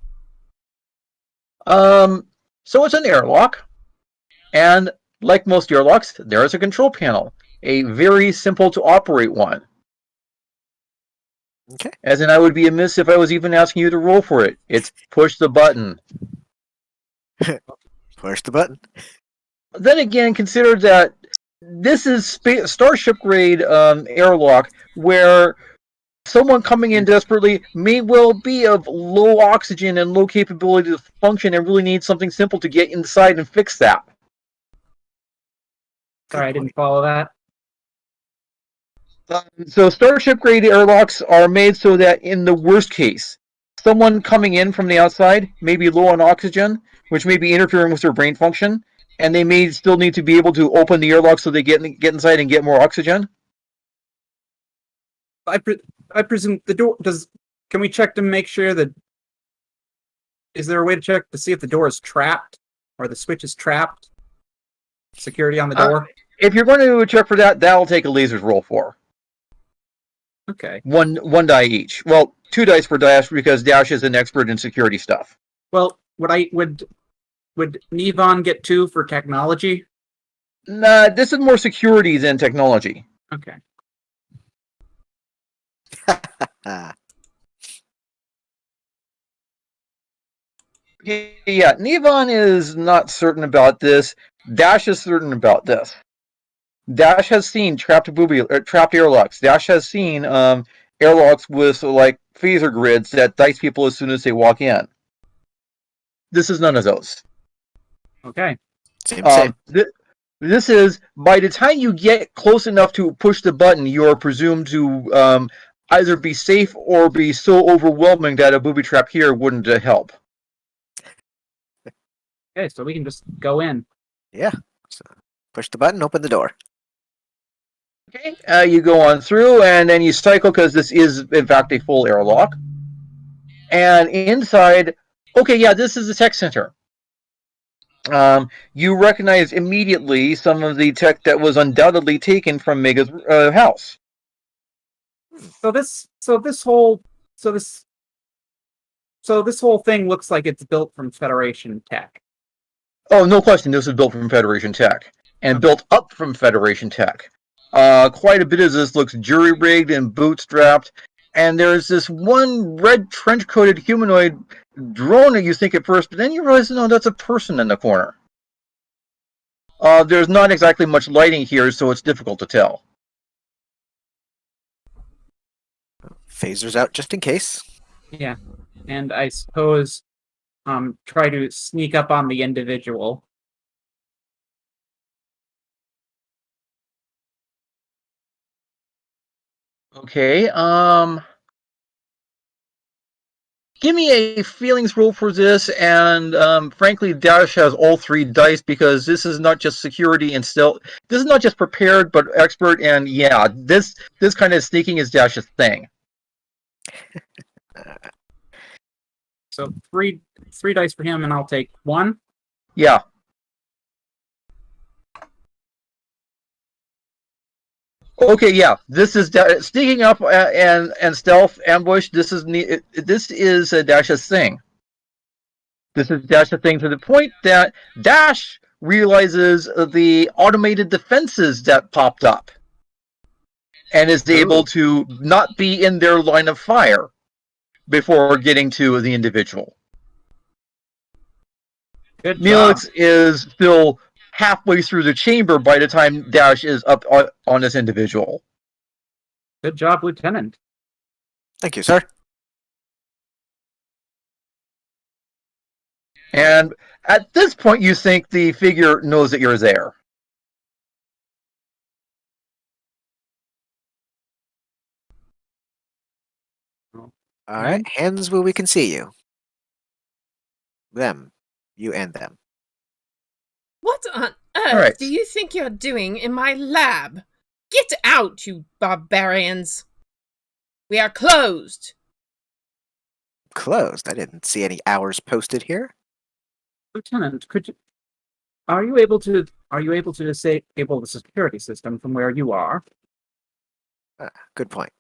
So it's an airlock, and like most airlocks, there is a control panel, a very simple to operate one. Okay. As in, I would be amiss if I was even asking you to roll for it. It's push the button. Push the button. Then again, consider that this is Starship grade airlock, where someone coming in desperately may well be of low oxygen and low capability to function and really need something simple to get inside and fix that. Sorry, I didn't follow that. So Starship grade airlocks are made so that in the worst case, someone coming in from the outside may be low on oxygen, which may be interfering with their brain function, and they may still need to be able to open the airlock so they get inside and get more oxygen. I presume the door does. Can we check to make sure that? Is there a way to check to see if the door is trapped or the switch is trapped? Security on the door. If you're going to check for that, that'll take a lasers roll for. Okay. One die each. Well, 2 dice per Dash because Dash is an expert in security stuff. Well, would Nevon get 2 for technology? Nah, this is more security than technology. Okay. Yeah, Nevon is not certain about this. Dash is certain about this. Dash has seen trapped airlocks. Dash has seen airlocks with like phaser grids that dice people as soon as they walk in. This is none of those. Okay. Same, same. This is by the time you get close enough to push the button, you are presumed to either be safe or be so overwhelming that a booby trap here wouldn't help. Okay, so we can just go in. Yeah. So push the button, open the door. Okay, you go on through, and then you cycle because this is in fact a full airlock. And inside, okay, yeah, this is the tech center. You recognize immediately some of the tech that was undoubtedly taken from Mega's house. So this whole thing looks like it's built from Federation tech. Oh, no question, this is built from Federation tech and Okay. built up from Federation tech. Quite a bit of this looks jury-rigged and bootstrapped, and there's this one red trench-coated humanoid drone that you think at first, but then you realize, no, that's a person in the corner. There's not exactly much lighting here, so it's difficult to tell. Phasers out just in case. Yeah, and I suppose try to sneak up on the individual. Okay, give me a feelings roll for this, and frankly, Dash has all 3 dice because this is not just security and stealth. This is not just prepared, but expert, and yeah, this kind of sneaking is Dash's thing. So three dice for him, and I'll take 1. Yeah. Okay, yeah. This is sneaking up and stealth ambush. This is Dash's thing. This is Dash's thing to the point that Dash realizes the automated defenses that popped up, and is able to not be in their line of fire before getting to the individual. Good job. Neelix is still halfway through the chamber by the time Dash is up on this individual. Good job, Lieutenant. Thank you, sir. And at this point, you think the figure knows that you're there. All right, hands where we can see you. Them. You and them. What on earth right. do you think you're doing in my lab? Get out, you barbarians! We are closed. Closed. I didn't see any hours posted here. Lieutenant, are you able to disable the security system from where you are? Good point.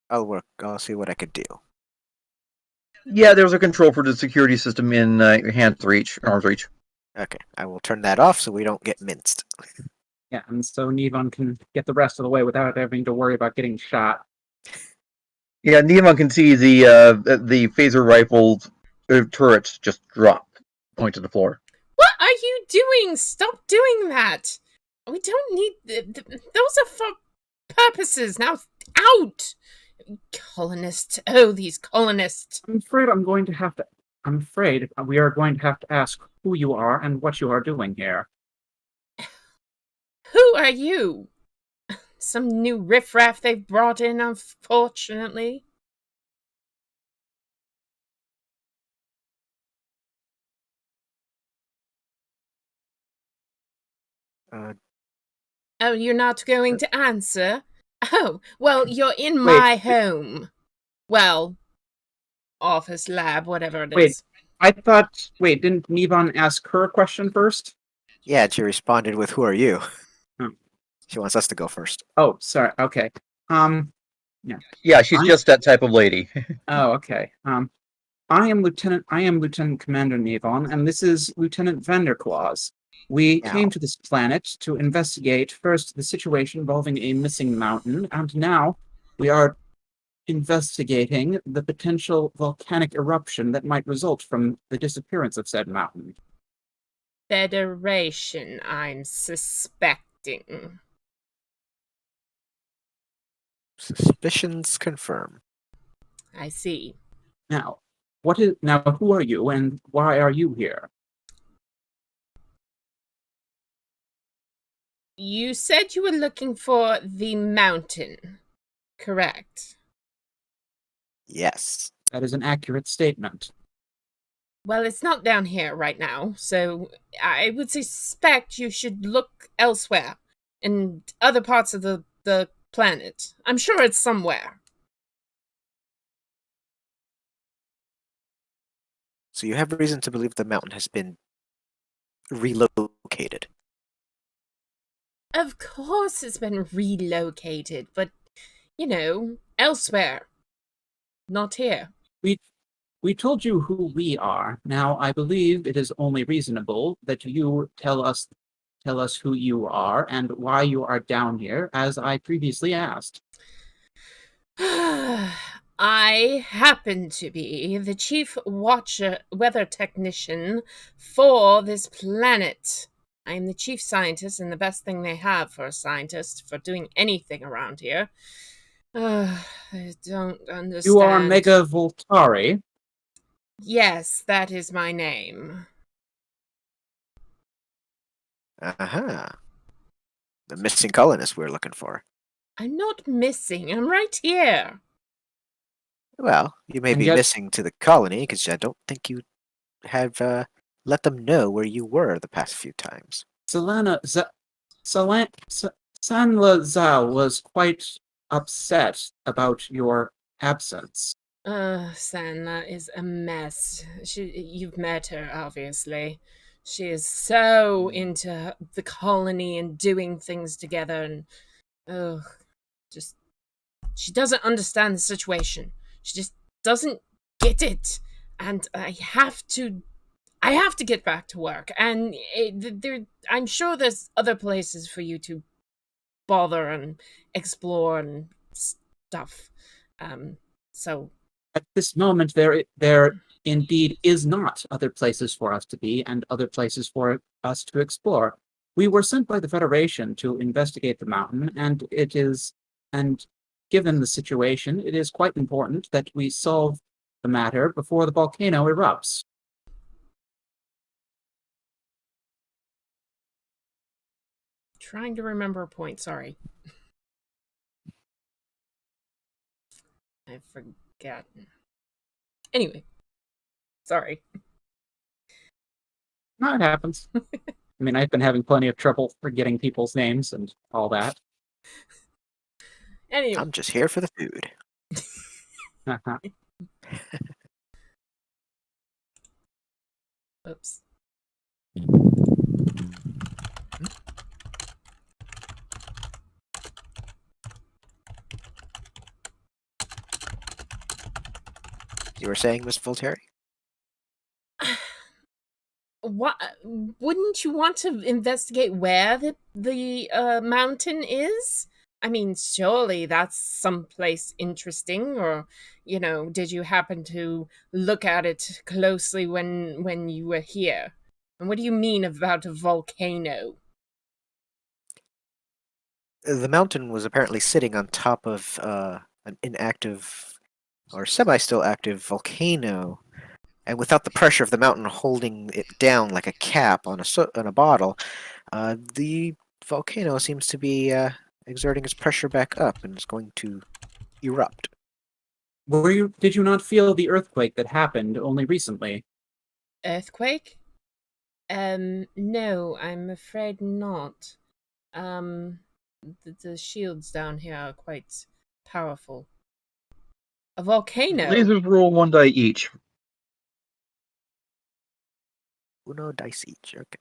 I'll see what I could do. Yeah, there's a control for the security system in your arm's reach. Okay, I will turn that off so we don't get minced. Yeah, and so Nevon can get the rest of the way without having to worry about getting shot. Yeah, Nevon can see the phaser rifle turrets just drop, point to the floor. What are you doing? Stop doing that. We don't need... those are for purposes. Now, out! Colonists. Oh, these colonists. I'm afraid we are going to have to ask who you are and what you are doing here. Who are you? Some new riffraff they've brought in, unfortunately. Oh, you're not going to answer? Oh, well, you're in my home. Well, office, lab, whatever it is. Didn't Nevon ask her a question first? Yeah, she responded with, "Who are you?" Oh. She wants us to go first. Oh, sorry. Okay. Yeah, she's just that type of lady. Oh, okay. I am Lieutenant Commander Nevon, and this is Lieutenant Vanderclaws. We came to this planet to investigate first the situation involving a missing mountain, and now we are investigating the potential volcanic eruption that might result from the disappearance of said mountain. Federation, I'm suspecting. Suspicions confirm. I see. Now, who are you and why are you here? You said you were looking for the mountain, correct? Yes. That is an accurate statement. Well, it's not down here right now, so I would suspect you should look elsewhere, in other parts of the planet. I'm sure it's somewhere. So you have reason to believe the mountain has been relocated. Of course it's been relocated, but, elsewhere. Not here. We told you who we are. Now, I believe it is only reasonable that you tell us who you are and why you are down here, as I previously asked. I happen to be the chief weather technician for this planet. I'm the chief scientist and the best thing they have for a scientist for doing anything around here. I don't understand. You are Mega Voltari. Yes, that is my name. Uh-huh. The missing colonist we're looking for. I'm not missing. I'm right here. Well, you may And be yet- missing to the colony, because I don't think you have let them know where you were the past few times. Sanla Zhao was quite upset about your absence. Sanla is a mess. You've met her, obviously. She is so into the colony and doing things together, and just she doesn't understand the situation. She just doesn't get it, and I have to get back to work. And I'm sure there's other places for you to bother and explore and stuff. So. At this moment, there indeed is not other places for us to be and other places for us to explore. We were sent by the Federation to investigate the mountain, and given the situation, it is quite important that we solve the matter before the volcano erupts. Trying to remember a point, sorry. I've forgotten. Anyway, sorry. No, it happens. I mean, I've been having plenty of trouble forgetting people's names and all that. Anyway. I'm just here for the food. Oops. You were saying, Miss Voltaire? What? Wouldn't you want to investigate where the mountain is? I mean, surely that's someplace interesting, or did you happen to look at it closely when you were here? And what do you mean about a volcano? The mountain was apparently sitting on top of an inactive or semi-still active volcano, and without the pressure of the mountain holding it down like a cap on a bottle, the volcano seems to be exerting its pressure back up and is going to erupt. Did you not feel the earthquake that happened only recently? Earthquake? No, I'm afraid not. The shields down here are quite powerful. A volcano? Lasers roll 1 die each. Uno dice each, okay.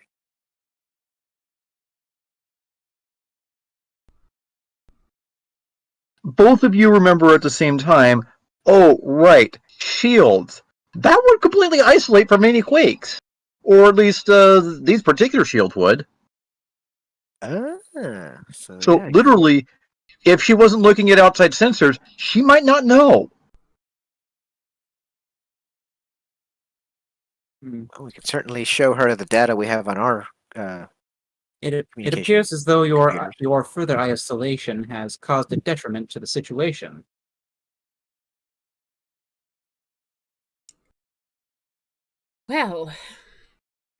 Both of you remember at the same time, oh, right, shields. That would completely isolate from any quakes. Or at least these particular shields would. So So yeah, literally, If she wasn't looking at outside sensors, she might not know. Well, we can certainly show her the data we have on our It communication appears as though computers. your further isolation has caused a detriment to the situation. Well,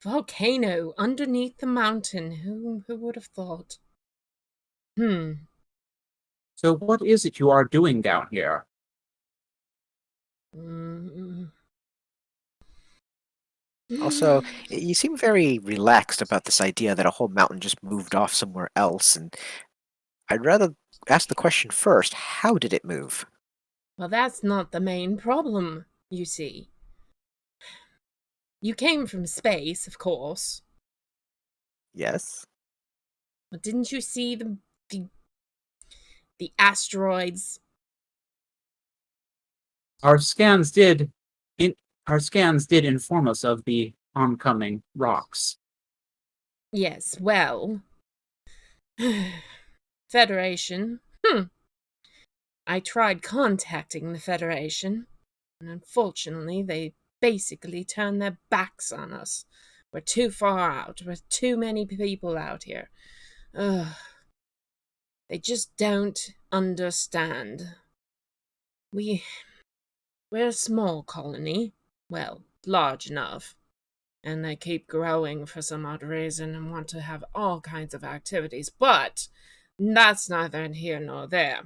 volcano underneath the mountain. Who would have thought? So what is it you are doing down here? Mm. Also, you seem very relaxed about this idea that a whole mountain just moved off somewhere else, and I'd rather ask the question first, how did it move? Well, that's not the main problem, you see. You came from space, of course. Yes? But didn't you see the, the asteroids? Our scans did in our scans did inform us of the oncoming rocks. Yes, well, Federation. I tried contacting the Federation, and unfortunately, they basically turned their backs on us. We're too far out. We're too many people out here. Ugh. They just don't understand. We're a small colony. Well, large enough. And they keep growing for some odd reason and want to have all kinds of activities. But that's neither here nor there.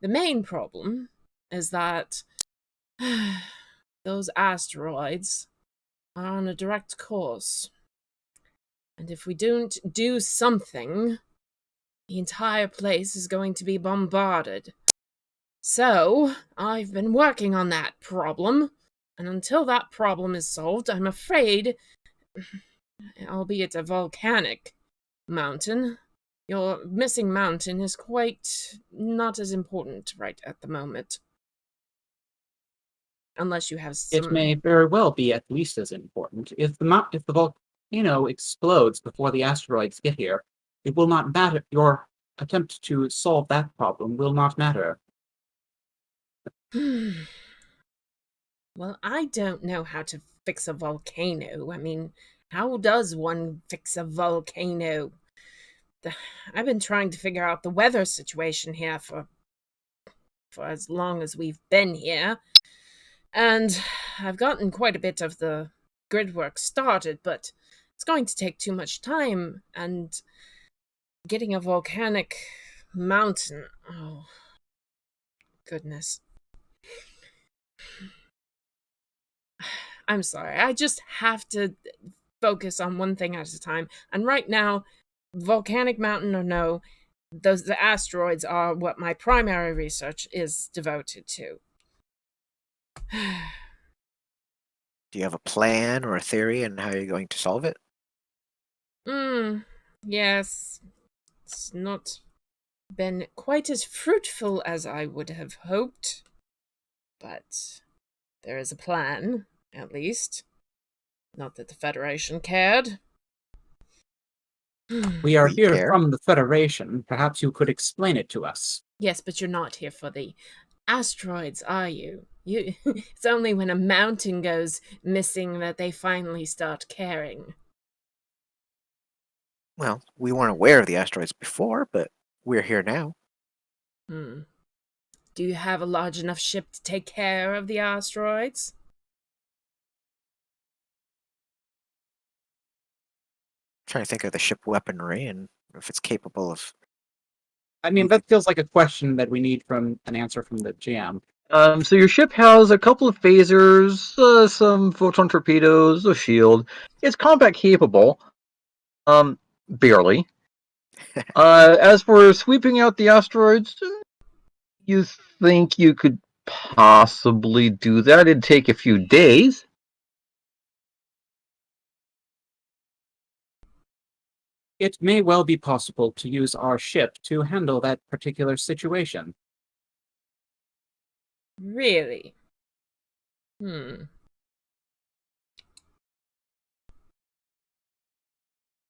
The main problem is that those asteroids are on a direct course. And if we don't do something, the entire place is going to be bombarded. So, I've been working on that problem, and until that problem is solved, I'm afraid, albeit a volcanic mountain, your missing mountain is quite not as important right at the moment. Unless you have It some... may very well be at least as important. If the volcano explodes before the asteroids get here, it will not matter. Your attempt to solve that problem will not matter. Well, I don't know how to fix a volcano. I mean, how does one fix a volcano? I've been trying to figure out the weather situation here for as long as we've been here, and I've gotten quite a bit of the grid work started, but it's going to take too much time, and getting a volcanic mountain, oh goodness. I'm sorry, I just have to focus on one thing at a time, and right now, volcanic mountain or no, the asteroids are what my primary research is devoted to. Do you have a plan or a theory on how you're going to solve it? Yes, it's not been quite as fruitful as I would have hoped, but there is a plan, at least. Not that the Federation cared. We are We here care. from the Federation. Perhaps you could explain it to us. Yes, but you're not here for the asteroids, are you? It's only when a mountain goes missing that they finally start caring. Well, we weren't aware of the asteroids before, but we're here now. Do you have a large enough ship to take care of the asteroids? Trying to think of the ship weaponry and if it's capable of. I mean, that feels like a question that we need from an answer from the GM. So your ship has a couple of phasers, some photon torpedoes, a shield. It's combat capable. Barely. As for sweeping out the asteroids, you think you could possibly do that? It'd take a few days. It may well be possible to use our ship to handle that particular situation. Really?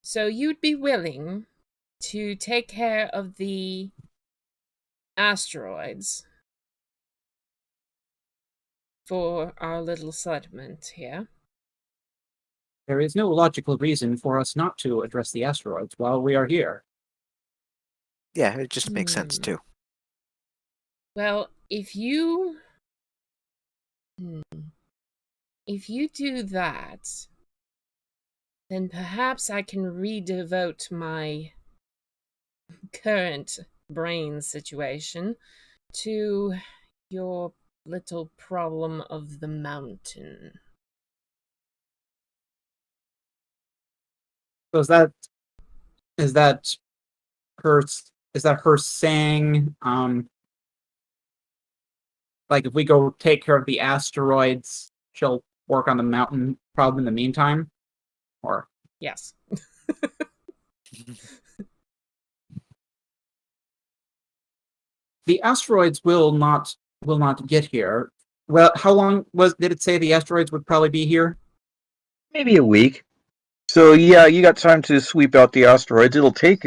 So you'd be willing to take care of the asteroids for our little settlement here. There is no logical reason for us not to address the asteroids while we are here. Yeah, it just makes sense too. Well, if you do that, then perhaps I can redevote my current brain situation to your little problem of the mountain. So is that her saying like if we go take care of the asteroids, she'll work on the mountain problem in the meantime? Or Yes. the asteroids will not get here. Well, how long did it say the asteroids would probably be here? Maybe a week. So yeah, you got time to sweep out the asteroids. It'll take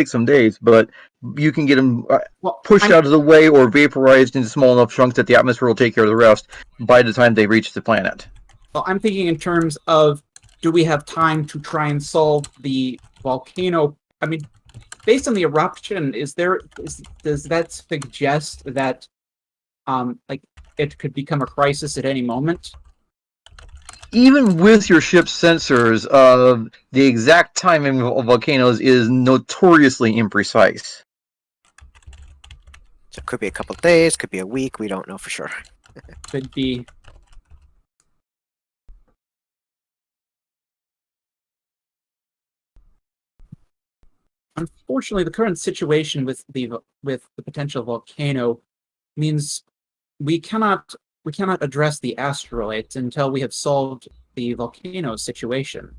some days, but you can get them Well, pushed out of the way or vaporized into small enough chunks that the atmosphere will take care of the rest by the time they reach the planet. I'm thinking in terms of, do we have time to try and solve the volcano? I mean, based on the eruption, does that suggest that like it could become a crisis at any moment? Even with your ship's sensors, the exact timing of volcanoes is notoriously imprecise. So it could be a couple of days, could be a week. We don't know for sure. Could be. Unfortunately, the current situation with the potential volcano means we cannot address the asteroids until we have solved the volcano situation.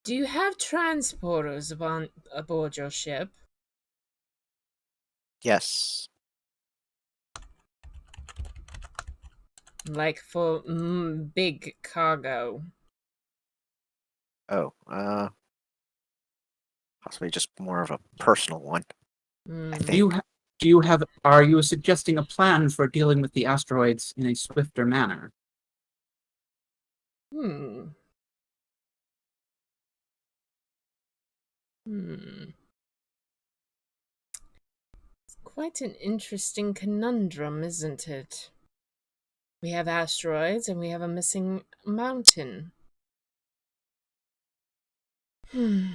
Do you have transporters aboard your ship? Yes. Like for big cargo? Oh, possibly just more of a personal one. I think. Are you suggesting a plan for dealing with the asteroids in a swifter manner? Hmm. Hmm. It's quite an interesting conundrum, isn't it? We have asteroids and we have a missing mountain. Hmm.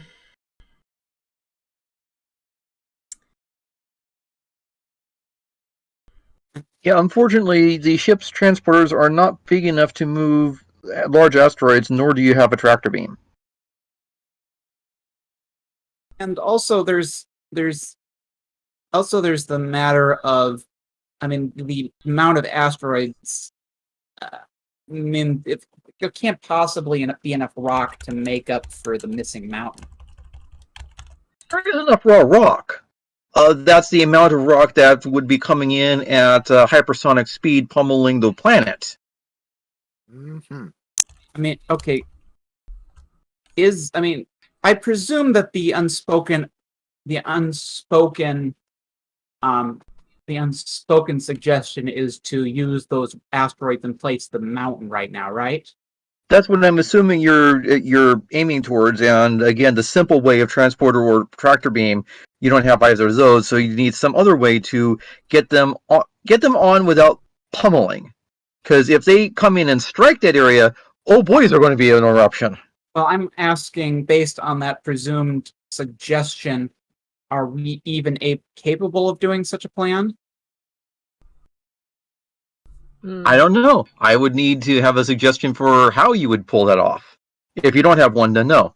Yeah, unfortunately, the ship's transporters are not big enough to move large asteroids, nor do you have a tractor beam. And also, there's the matter of, I mean, the amount of asteroids. I mean, there can't possibly be enough rock to make up for the missing mountain. There is enough raw rock. That's the amount of rock that would be coming in at hypersonic speed, pummeling the planet. Mm-hmm. I mean, okay. I presume that the unspoken suggestion is to use those asteroids in place of the mountain right now, right? That's what I'm assuming you're aiming towards. And again, the simple way of transporter or tractor beam, you don't have either of those, so you need some other way to get them on without pummeling. Because if they come in and strike that area, oh boy, is there going to be an eruption. Well, I'm asking, based on that presumed suggestion, are we even capable of doing such a plan? I don't know. I would need to have a suggestion for how you would pull that off. If you don't have one, then no.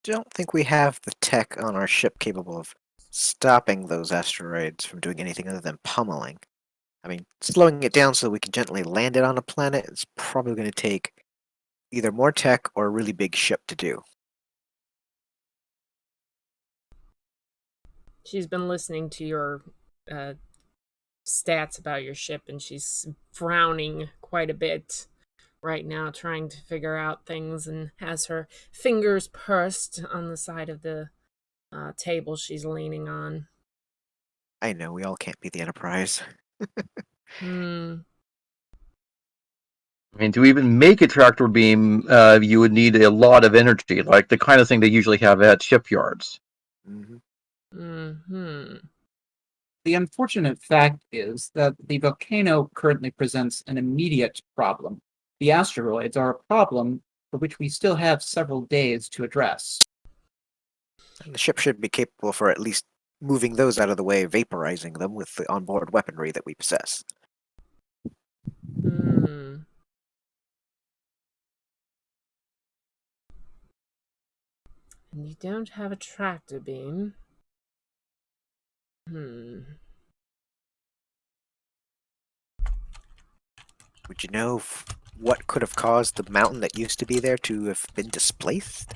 Don't think we have the tech on our ship capable of stopping those asteroids from doing anything other than pummeling. I mean, slowing it down so we can gently land it on a planet is probably going to take either more tech or a really big ship to do. She's been listening to your stats about your ship and she's frowning quite a bit. right now trying to figure out things and has her fingers pursed on the side of the table she's leaning on. I know we all can't be the Enterprise. Hmm. I mean, to even make a tractor beam, you would need a lot of energy, like the kind of thing they usually have at shipyards. Hmm. Hmm. The unfortunate fact is that the volcano currently presents an immediate problem. The asteroids are a problem for which we still have several days to address. And the ship should be capable for at least moving those out of the way, vaporizing them with the onboard weaponry that we possess. Hmm. And you don't have a tractor beam. Hmm. Would you know what could have caused the mountain that used to be there to have been displaced?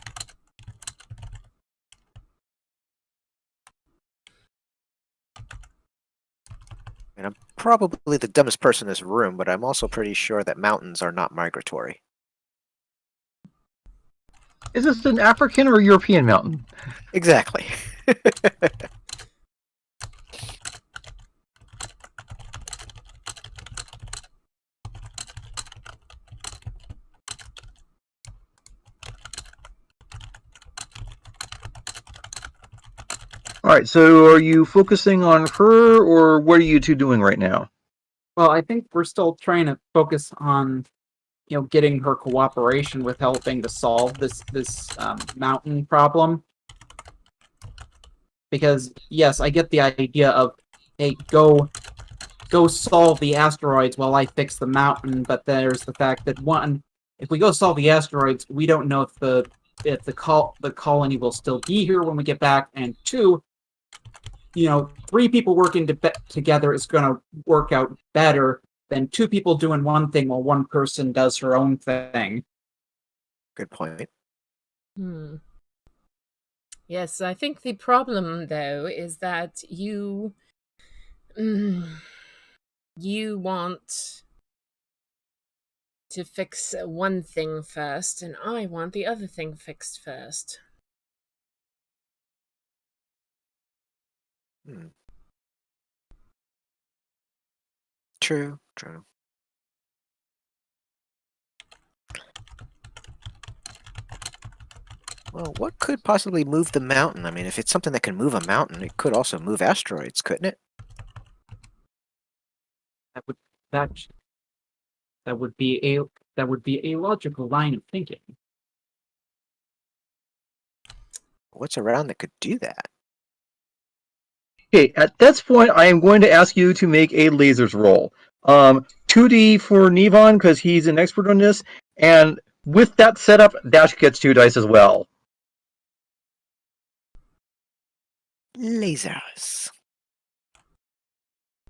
And I'm probably the dumbest person in this room, but I'm also pretty sure that mountains are not migratory. Is this an African or European mountain? Exactly. All right, so are you focusing on her, or what are you two doing right now? Well, I think we're still trying to focus on, getting her cooperation with helping to solve this mountain problem. Because yes, I get the idea of, hey, go solve the asteroids while I fix the mountain. But there's the fact that one, if we go solve the asteroids, we don't know if the colony will still be here when we get back, and two, three people working together is going to work out better than two people doing one thing while one person does her own thing. Good point. Hmm. Yes, I think the problem, though, is that mm, you want to fix one thing first, and I want the other thing fixed first. Hmm. True, true. Well, what could possibly move the mountain? I mean, if it's something that can move a mountain, it could also move asteroids, couldn't it? That would that that would be a logical line of thinking. What's around that could do that? Okay, at this point, I am going to ask you to make a lasers roll. 2D for Nevon, because he's an expert on this, and with that setup, Dash gets 2 dice as well. Lasers.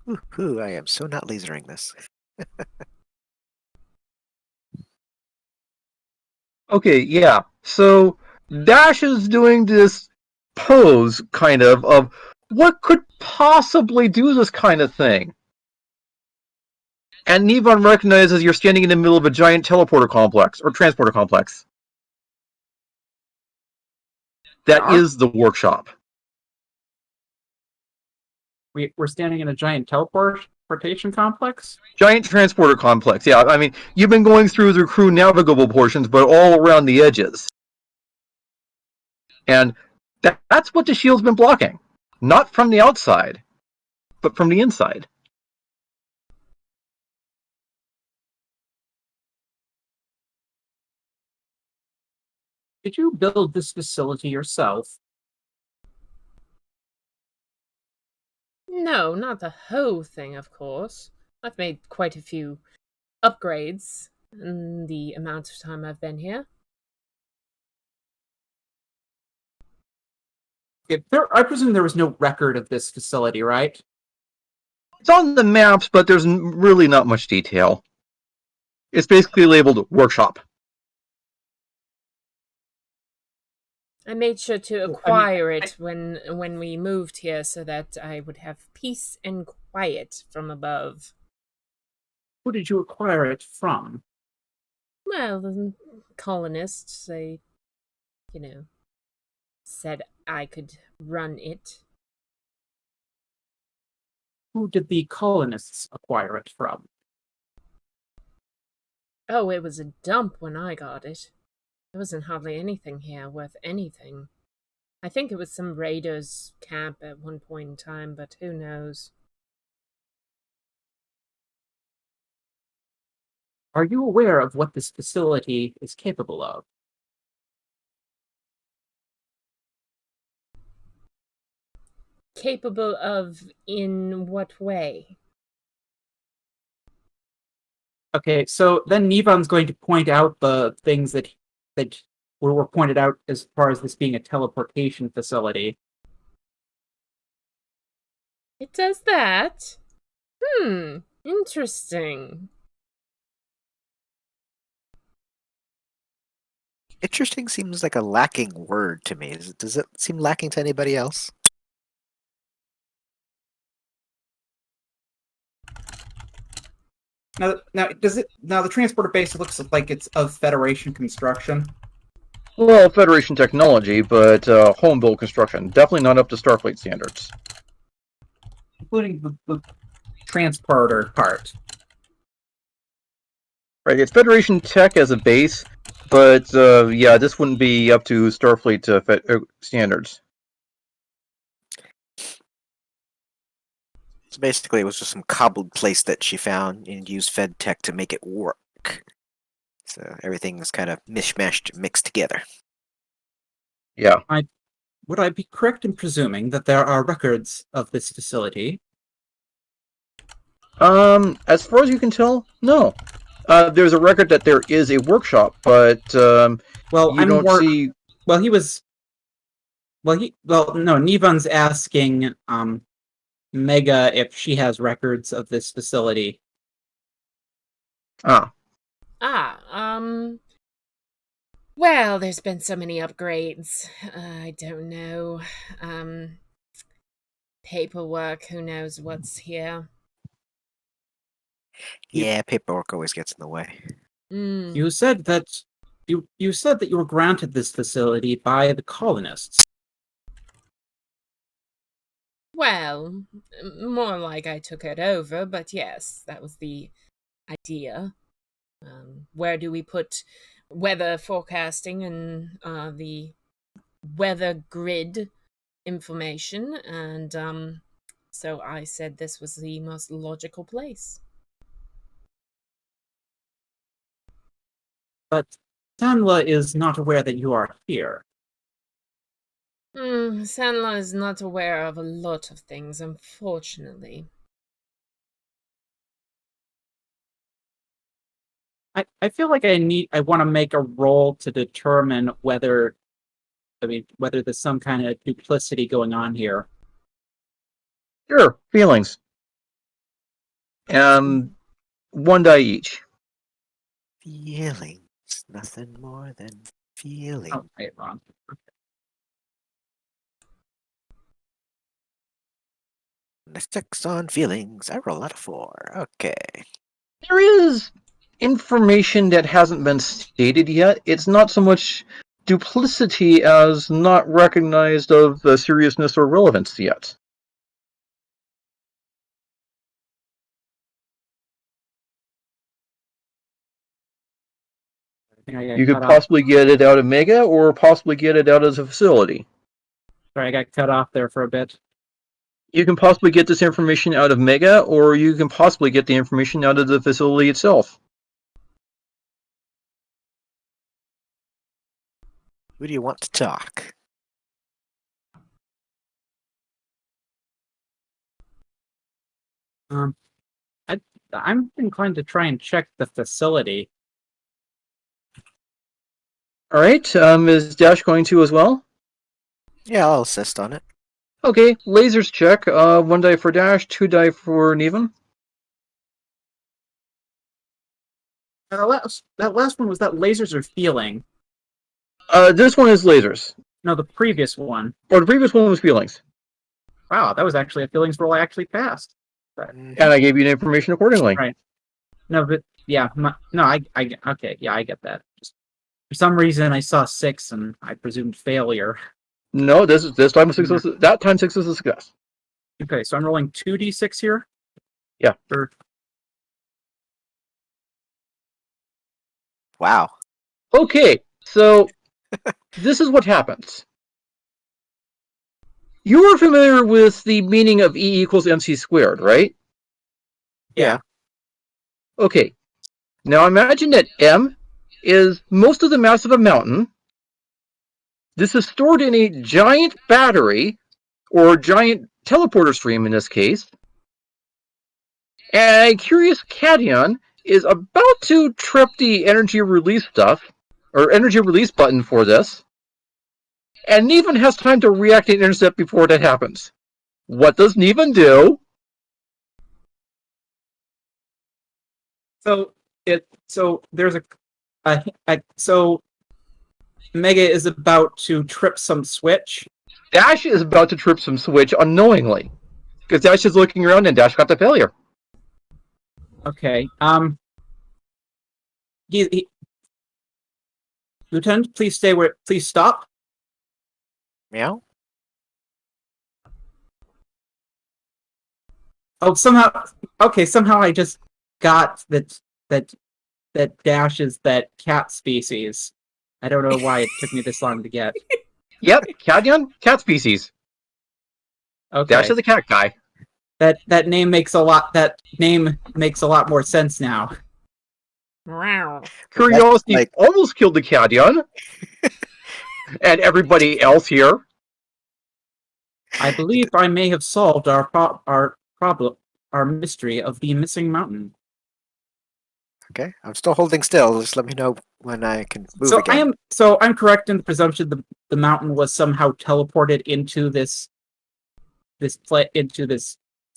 Woohoo, I am so not lasering this. Okay, yeah. So Dash is doing this pose, kind of what could possibly do this kind of thing. And Nevon recognizes you're standing in the middle of a giant teleporter complex, or transporter complex. That Are is the workshop. we're standing in a giant teleportation complex? Giant transporter complex, yeah. I mean, you've been going through the crew navigable portions, but all around the edges. And that's what the shield's been blocking. Not from the outside, but from the inside. Did you build this facility yourself? No, not the whole thing, of course. I've made quite a few upgrades in the amount of time I've been here. I presume there was no record of this facility, right? It's on the maps, but there's really not much detail. It's basically labeled workshop. I made sure to I mean, acquire it when we moved here so that I would have peace and quiet from above. who did you acquire it from? Well, the colonists, they, you know, said I could run it. Who did the colonists acquire it from? Oh, it was a dump when I got it. There wasn't hardly anything here worth anything. I think it was some raiders' camp at one point in time, but who knows? Are you aware of what this facility is capable of? Capable of in what way? Okay, so then Nevon's going to point out the things that were pointed out as far as this being a teleportation facility. It does that? Interesting. Interesting seems like a lacking word to me. Does it seem lacking to anybody else? Now does it? Now the transporter base looks like it's of Federation construction. Well, Federation technology, but home-built construction. Definitely not up to Starfleet standards. Including the transporter part. Right, it's Federation tech as a base, but yeah, this wouldn't be up to Starfleet standards. So basically, it was just some cobbled place that she found and used Fed Tech to make it work. So everything is kind of mishmashed, mixed together. Yeah. Would I be correct in presuming that there are records of this facility? As far as you can tell, no. There's a record that there is a workshop, but Well, you don't see. Well, he was. No. Nevon's asking Mega if she has records of this facility. Ah, Well, there's been so many upgrades. I don't know. Paperwork, who knows what's here. Yeah, paperwork always gets in the way. You said that you said that you were granted this facility by the colonists. Well, more like I took it over, but yes, that was the idea. Where do we put weather forecasting and the weather grid information? And so I said this was the most logical place. But Sanla is not aware that you are here. Sandler is not aware of a lot of things, unfortunately. I feel like I want to make a roll to determine whether there's some kind of duplicity going on here. sure, feelings. One die each. Feelings, nothing more than feelings. Oh, wait, wrong. The 6 on feelings. I roll out a 4. Okay. There is information that hasn't been stated yet. It's not so much duplicity as not recognized of seriousness or relevance yet. You could possibly get it out of Mega, or possibly get it out of the facility. Sorry, I got cut off there for a bit. You can possibly get this information out of Mega, or you can possibly get the information out of the facility itself. Who do you want to talk? I'm inclined to try and check the facility. All right, is Dash going to as well? Yeah, I'll assist on it. Okay, lasers check. 1 die for Dash, 2 die for Nevin. That last one was that lasers are feeling. This one is lasers. No, the previous one. Or the previous one was feelings. Wow, that was actually a feelings roll I actually passed. And I gave you the information accordingly. Right. No, but Yeah, no, okay, yeah, I get that. Just, for some reason, I saw 6 and I presumed failure. No, this time success. That time 6 is a success. Okay, so I'm rolling 2d6 here. Yeah. Or, Wow. Okay, so this is what happens. You are familiar with the meaning of E equals mc squared, right? yeah. Okay. Now imagine that m is most of the mass of a mountain. This is stored in a giant battery, or giant teleporter stream in this case. And a curious cation is about to trip the energy release stuff, or energy release button for this, and Nevan has time to react and intercept before that happens. What does Nevan do? So there's so Mega is about to trip some switch. Dash is about to trip some switch unknowingly, because Dash is looking around and Dash got the failure. Okay. Lieutenant, please stay where. Please stop. Meow. Oh, somehow. Okay, somehow I just got that Dash is that cat species. I don't know why it took me this long to get. Yep, cation, cat species. Okay. Dash is a cat guy. That name makes a lot more sense now. Wow. Curiosity like- almost killed the cation. And everybody else here. I believe I may have solved our problem, our mystery of the missing mountain. Okay, I'm still holding still. Just let me know when I can move So again. I'm correct in the presumption the mountain was somehow teleported into this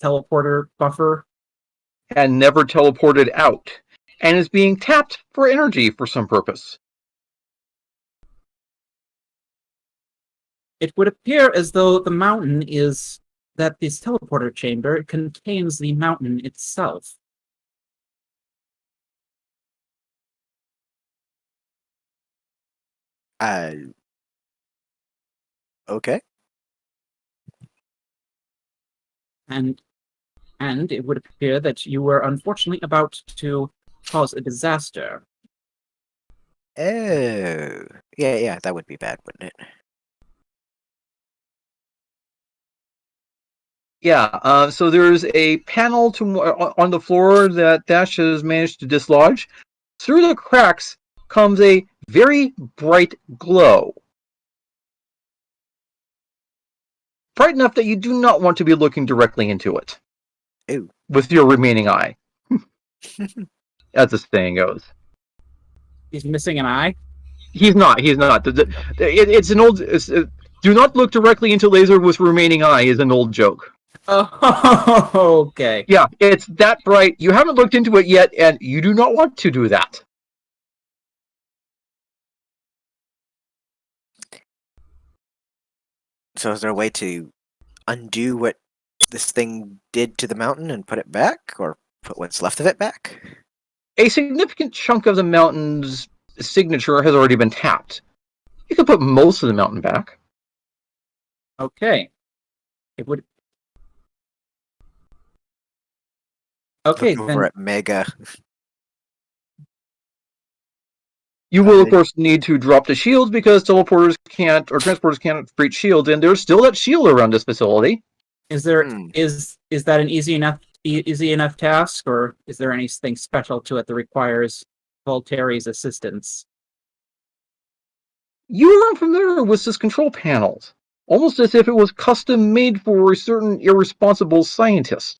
teleporter buffer. And never teleported out. And is being tapped for energy for some purpose. It would appear as though the mountain is that this teleporter chamber contains the mountain itself. Uh, okay. And it would appear that you were unfortunately about to cause a disaster. Oh, yeah, that would be bad, wouldn't it? Yeah, so there's a panel on the floor that Dash has managed to dislodge. Through the cracks comes a very bright glow. Bright enough that you do not want to be looking directly into it. Ooh. With your remaining eye. As the saying goes. He's missing an eye? He's not. It's an old... do not look directly into laser with remaining eye is an old joke. Oh, okay. Yeah, it's that bright. You haven't looked into it yet, and you do not want to do that. So is there a way to undo what this thing did to the mountain and put it back, or put what's left of it back? A significant chunk of the mountain's signature has already been tapped. You could put most of the mountain back. Okay. It would. Okay, Look over then. at Mega. You will, of course, need to drop the shields because teleporters can't, or transporters can't breach shields, and there's still that shield around this facility. Is there is that an easy enough task, or is there anything special to it that requires Voltaire's assistance? You are unfamiliar with this control panel, almost as if it was custom made for a certain irresponsible scientist.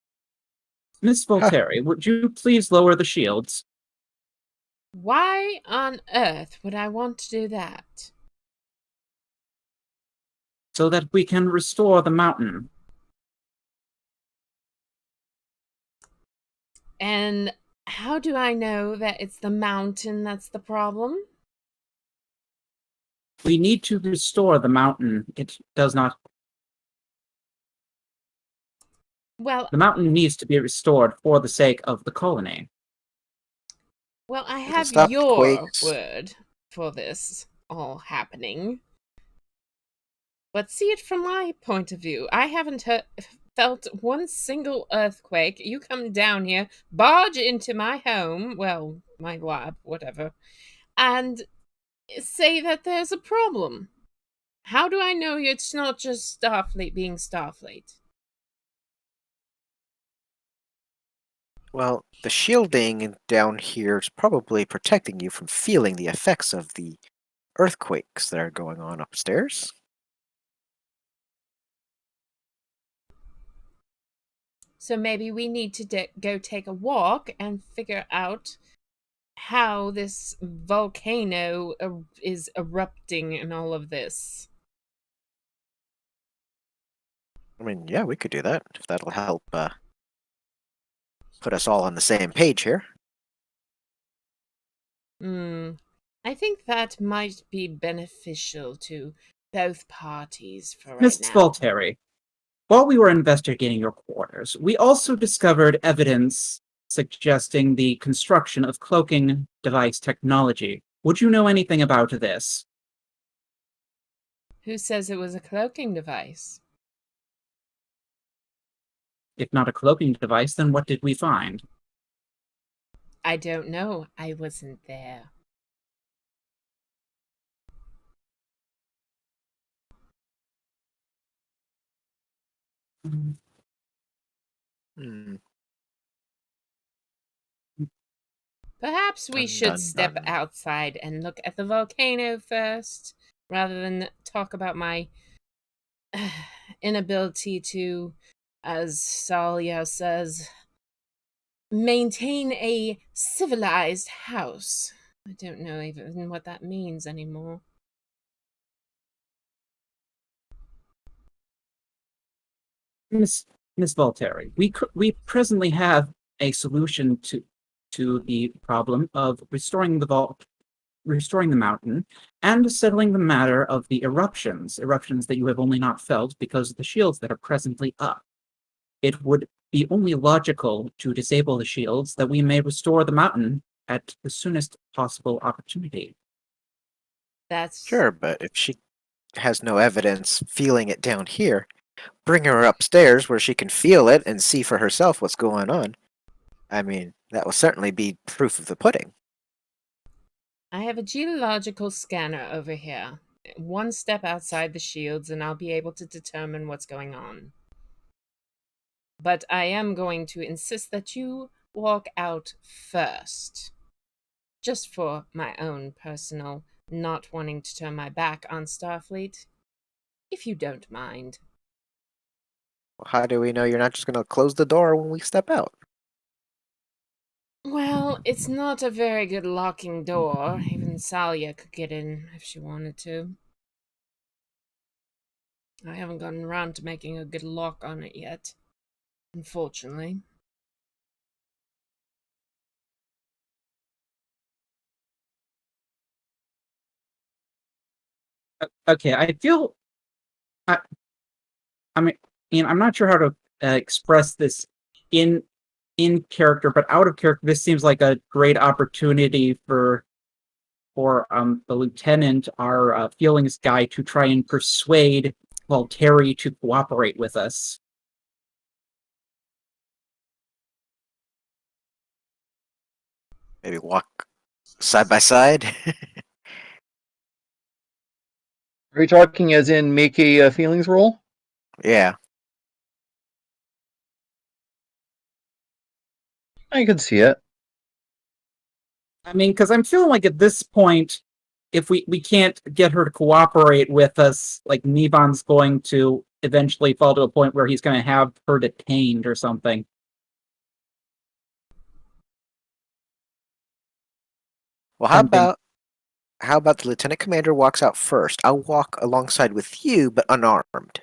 Miss Voltaire, would you please lower the shields? Why on earth would I want to do that? So that we can restore the mountain. And how do I know that it's the mountain that's the problem? We need to restore the mountain. It does not. Well, The mountain needs to be restored for the sake of the colony. Well, I It'll have stop your quakes. word for this all happening. But see it from my point of view. I haven't felt one single earthquake. You come down here, barge into my home, well, my lab, whatever, and say that there's a problem. How do I know it's not just Starfleet being Starfleet? Well, the shielding down here is probably protecting you from feeling the effects of the earthquakes that are going on upstairs. So maybe we need to go take a walk and figure out how this volcano is erupting and all of this. I mean, yeah, we could do that if that'll help put us all on the same page here. Hmm. I think that might be beneficial to both parties for right Miss now. Volteri, while we were investigating your quarters, we also discovered evidence suggesting the construction of cloaking device technology. Would you know anything about this? Who says it was a cloaking device? If not a cloaking device, then what did we find? I don't know. I wasn't there. Hmm. Perhaps we Dun should dun step dun. outside and look at the volcano first, rather than talk about my inability to, as Salia says, maintain a civilized house. I don't know even what that means anymore. Miss Miss Volteri, we presently have a solution to the problem of restoring the mountain, and settling the matter of the eruptions that you have only not felt because of the shields that are presently up. It would be only logical to disable the shields that we may restore the mountain at the soonest possible opportunity. That's Sure, but if she has no evidence feeling it down here, bring her upstairs where she can feel it and see for herself what's going on. I mean, that will certainly be proof of the pudding. I have a geological scanner over here. One step outside the shields, and I'll be able to determine what's going on. But I am going to insist that you walk out first. Just for my own personal not wanting to turn my back on Starfleet. If you don't mind. How do we know you're not just going to close the door when we step out? Well, it's not a very good locking door. Even Salia could get in if she wanted to. I haven't gotten around to making a good lock on it yet, unfortunately. Okay, I feel I, I mean, I'm not sure how to express this in in character, but out of character, this seems like a great opportunity for the lieutenant, our feelings guy, to try and persuade Terry to cooperate with us. Maybe walk side by side? Are you talking as in make a feelings roll? Yeah. I could see it. I mean, because I'm feeling like at this point, if we can't get her to cooperate with us, like Nevon's going to eventually fall to a point where he's going to have her detained or something. Well, Tempting. how about the lieutenant commander walks out first? I'll walk alongside with you, but unarmed.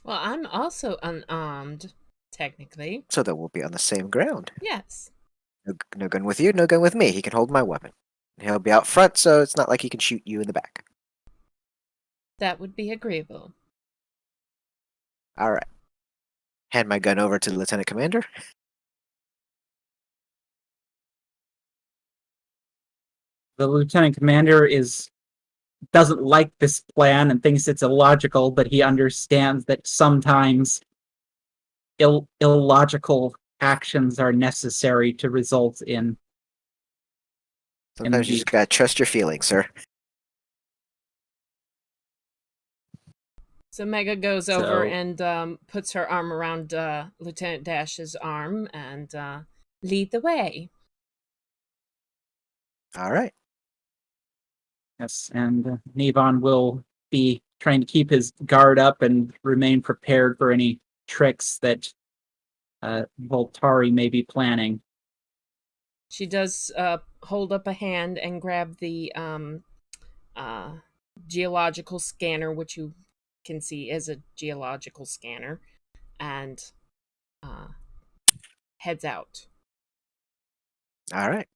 Well, I'm also unarmed, technically. So that we'll be on the same ground. Yes. No gun with you, no gun with me. He can hold my weapon. He'll be out front, so it's not like he can shoot you in the back. That would be agreeable. All right. Hand my gun over to the lieutenant commander. the lieutenant commander doesn't like this plan and thinks it's illogical, but he understands that sometimes illogical actions are necessary to result in Sometimes you the just gotta trust your feelings, sir. So Mega goes So- over and puts her arm around Lieutenant Dash's arm and lead the way. All right. yes, and Nevon will be trying to keep his guard up and remain prepared for any tricks that Voltari may be planning. She does hold up a hand and grab the geological scanner, which you can see is a geological scanner, and heads out. All right.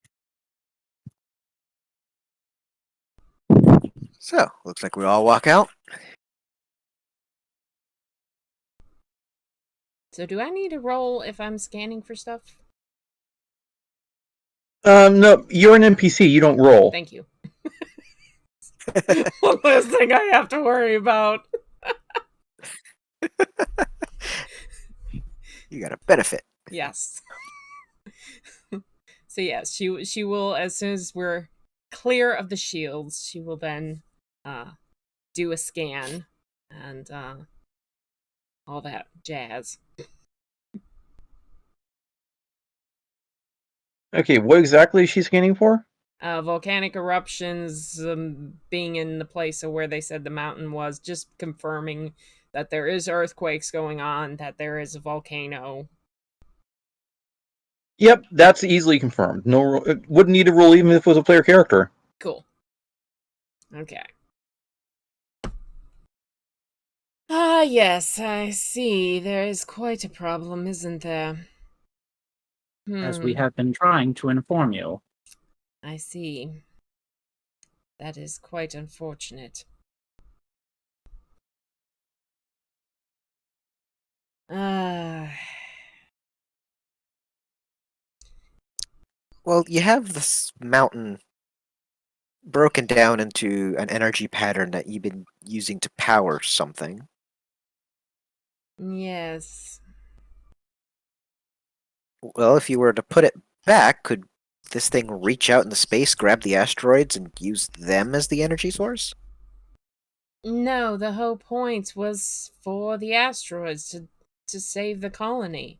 So, looks like we all walk out. So do I need a roll if I'm scanning for stuff? No, you're an NPC. You don't roll. Thank you. One last thing I have to worry about. You got a benefit. Yes. So yes, she will, as soon as we're clear of the shields, she will then do a scan and all that jazz. Okay, what exactly is she scanning for? Volcanic eruptions, being in the place of where they said the mountain was, just confirming that there is earthquakes going on, that there is a volcano. Yep, that's easily confirmed. No, it wouldn't need a roll even if it was a player character. Cool. Okay. Ah, yes, I see. There is quite a problem, isn't there? As we have been trying to inform you. I see. That is quite unfortunate. Ah. Well, you have this mountain broken down into an energy pattern that you've been using to power something. Yes. Well, if you were to put it back, could this thing reach out into space, grab the asteroids, and use them as the energy source? No, the whole point was for the asteroids to save the colony.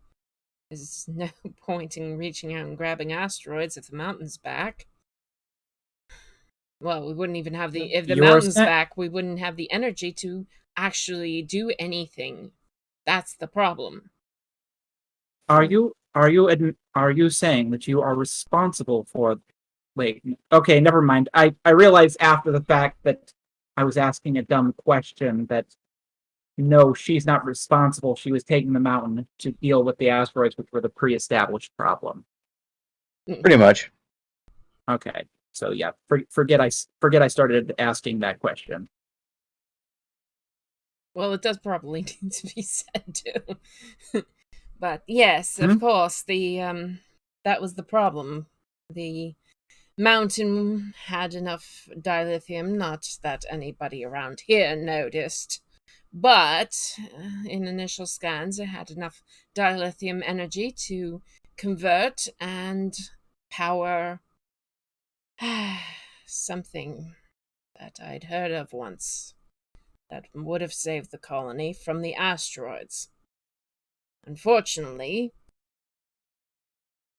There's no point in reaching out and grabbing asteroids if the mountain's back. Well, we wouldn't even have the if the You're mountain's sa- back, we wouldn't have the energy to actually do anything. That's the problem. Are you saying that you are responsible for? Wait, okay, never mind. I realized after the fact that I was asking a dumb question. That no, she's not responsible. She was taking the mountain to deal with the asteroids, which were the pre-established problem. Pretty much. Okay, so yeah, forget I started asking that question. Well, it does probably need to be said too. But yes, of course, the that was the problem. The mountain had enough dilithium, not that anybody around here noticed, but in initial scans, it had enough dilithium energy to convert and power something that I'd heard of once that would have saved the colony from the asteroids. Unfortunately,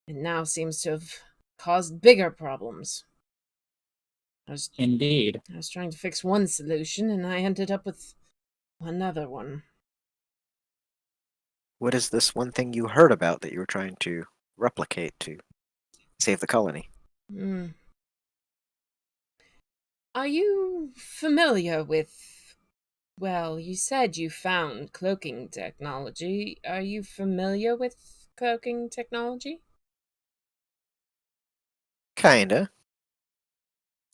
it now seems to have caused bigger problems. Indeed. I was trying to fix one solution, and I ended up with another one. What is this one thing you heard about that you were trying to replicate to save the colony? Hmm. Are you familiar with... Well, you said you found cloaking technology. Are you familiar with cloaking technology? Kinda.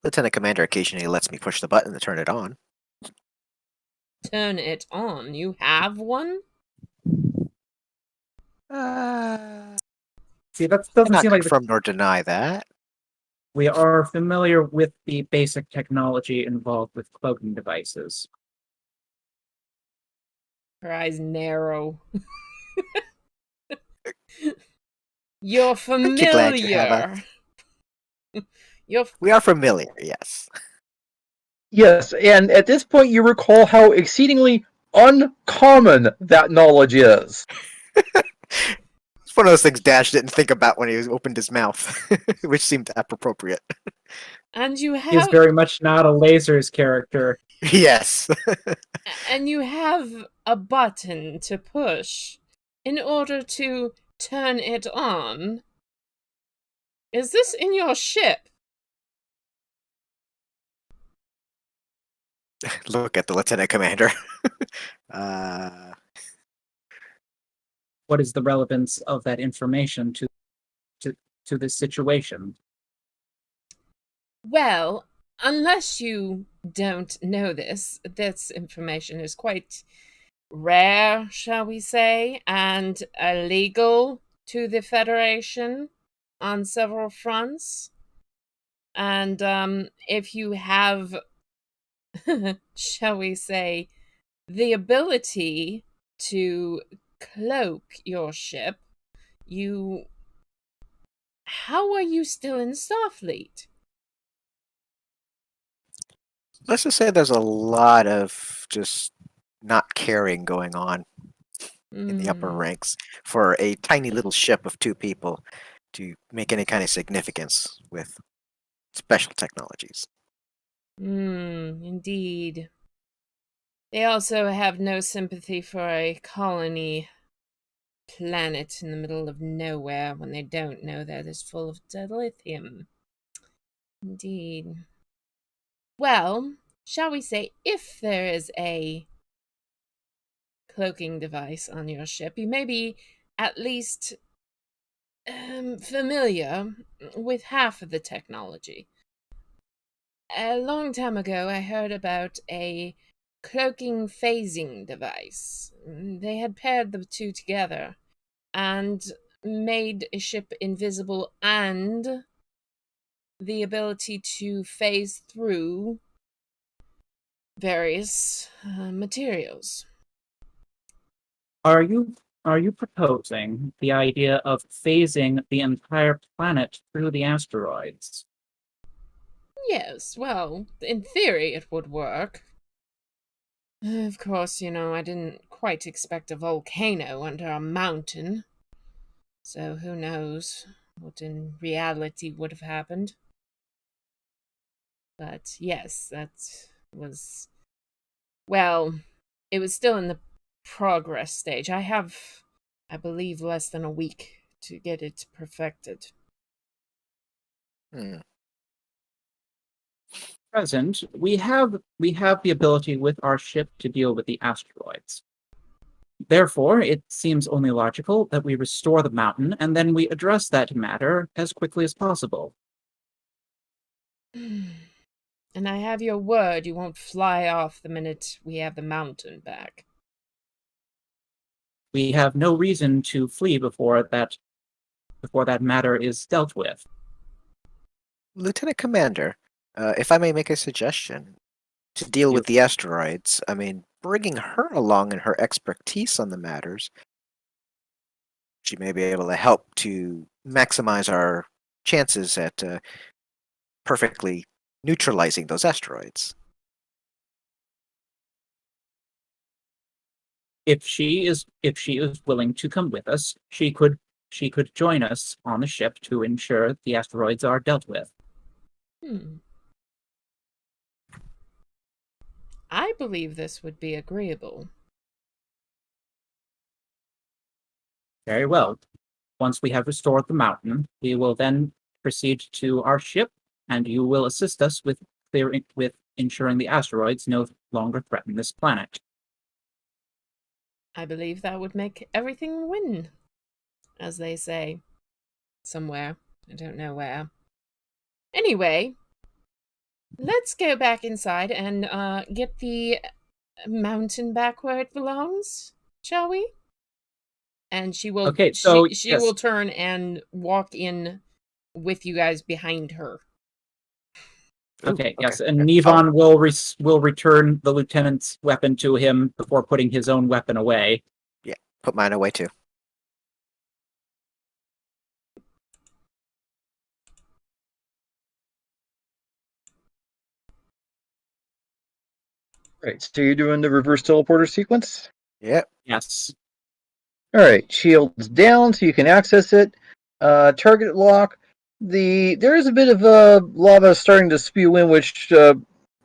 Lieutenant Commander occasionally lets me push the button to turn it on. Turn it on. You have one? Uh, See, that doesn't cannot seem like the confirm nor deny that. We are familiar with the basic technology involved with cloaking devices. Her eyes narrow. You're Aren't you glad you have us? familiar. You're We are familiar, yes. Yes, and at this point you recall how exceedingly uncommon that knowledge is. It's one of those things Dash didn't think about when he opened his mouth, which seemed appropriate. and you He is have very much not a lasers character. Yes. and you have a button to push in order to turn it on. Is this in your ship? Look at the lieutenant commander. uh, What is the relevance of that information to, to this situation? Well, unless you don't know this information is quite rare, shall we say, and illegal to the Federation on several fronts. And if you have, shall we say, the ability to cloak your ship, you. How are you still in Starfleet? let's just say there's a lot of just not caring going on in the upper ranks for a tiny little ship of 2 people to make any kind of significance with special technologies. Indeed. They also have no sympathy for a colony planet in the middle of nowhere when they don't know that it's full of dilithium. Indeed. Well, shall we say, if there is a cloaking device on your ship, you may be at least familiar with half of the technology. A long time ago, I heard about a cloaking phasing device. They had paired the two together and made a ship invisible and the ability to phase through various materials. Are you proposing the idea of phasing the entire planet through the asteroids? Yes, well, in theory it would work. Of course, I didn't quite expect a volcano under a mountain, so who knows what in reality would have happened. But yes, that was. Well, it was still in the progress stage. I have, I believe, less than a week to get it perfected. Hmm. Present, we have the ability with our ship to deal with the asteroids. Therefore, it seems only logical that we restore the mountain and then we address that matter as quickly as possible. And I have your word you won't fly off the minute we have the mountain back. We have no reason to flee before that matter is dealt with. Lieutenant Commander, if I may make a suggestion to deal You with the asteroids, I mean, bringing her along and her expertise on the matters, she may be able to help to maximize our chances at perfectly neutralizing those asteroids. if she is willing to come with us, she could join us on the ship to ensure the asteroids are dealt with. Hmm. I believe this would be agreeable. Very well. Once we have restored the mountain, we will then proceed to our ship, and you will assist us with ensuring the asteroids no longer threaten this planet. I believe that would make everything win, as they say. Somewhere. I don't know where. Anyway, let's go back inside and get the mountain back where it belongs, shall we? And she will Okay, she so she yes, will turn and walk in with you guys behind her. Okay, yes, okay. and Yeah, follow. Nevon will return the lieutenant's weapon to him before putting his own weapon away. Yeah, put mine away too. Right, so you're doing the reverse teleporter sequence? Yep. Yes. Alright, shields down so you can access it. Target lock. There is a bit of lava starting to spew in, which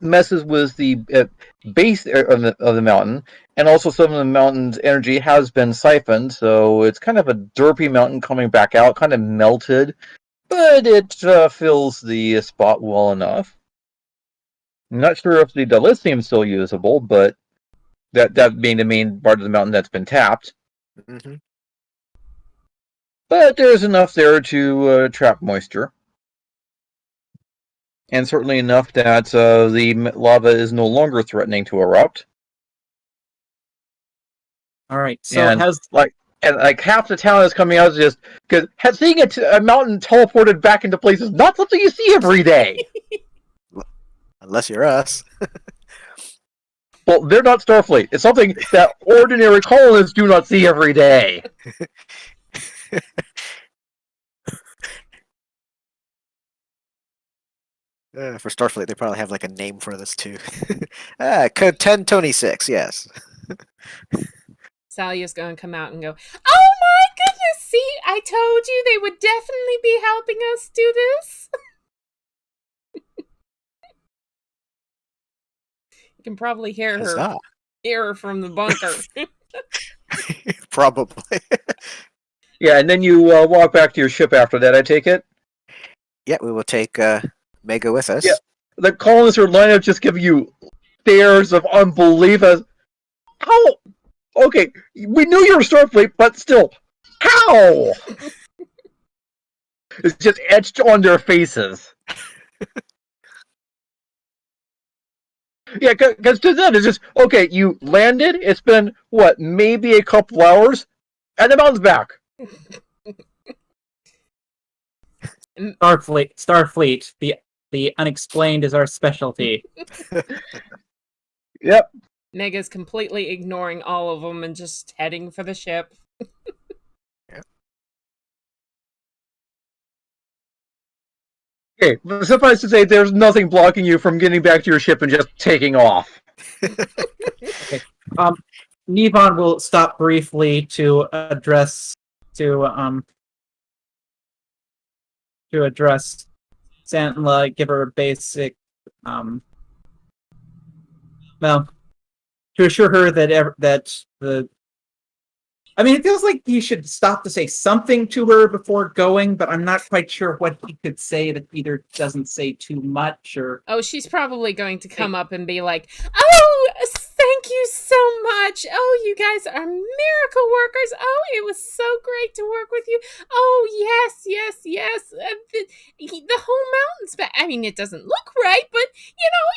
messes with the base of the mountain, and also some of the mountain's energy has been siphoned, so it's kind of a derpy mountain coming back out, kind of melted, but it fills the spot well enough. I'm not sure if the dilithium is still usable, but that being the main part of the mountain that's been tapped. Mm-hmm. But there's enough there to trap moisture. And certainly enough that the lava is no longer threatening to erupt. All right. So And has like half the town is coming out just because seeing a mountain teleported back into place is not something you see every day. Unless you're us. Well, they're not Starfleet. It's something that ordinary colonists do not see every day. For Starfleet, they probably have like a name for this too. Code 1026, yes. Salia's going to come out and go, "Oh my goodness, see, I told you they would definitely be helping us do this." You can probably hear her from the bunker. Probably. Yeah, and then you walk back to your ship after that, I take it? Yeah, we will take Mega with us. Yeah. The colonists are lined up just giving you stares of unbelief as how okay, we knew you were Starfleet, but still, how? It's just etched on their faces. Yeah, because to them it's just okay. You landed. It's been what, maybe a couple hours, and the mountain's back. Starfleet. The unexplained is our specialty. Yep. Mega's completely ignoring all of them and just heading for the ship. Okay, suffice to say, there's nothing blocking you from getting back to your ship and just taking off. Okay. Nevon will stop briefly to address Santla, give her a basic well, to assure her that the I mean, it feels like he should stop to say something to her before going, but I'm not quite sure what he could say that either doesn't say too much or. Oh, she's probably going to come up and be like, "Oh, thank you so much. Oh, you guys are miracle workers. Oh, it was so great to work with you. Oh, yes, yes, yes. The whole mountain's back. I mean, it doesn't look right, but,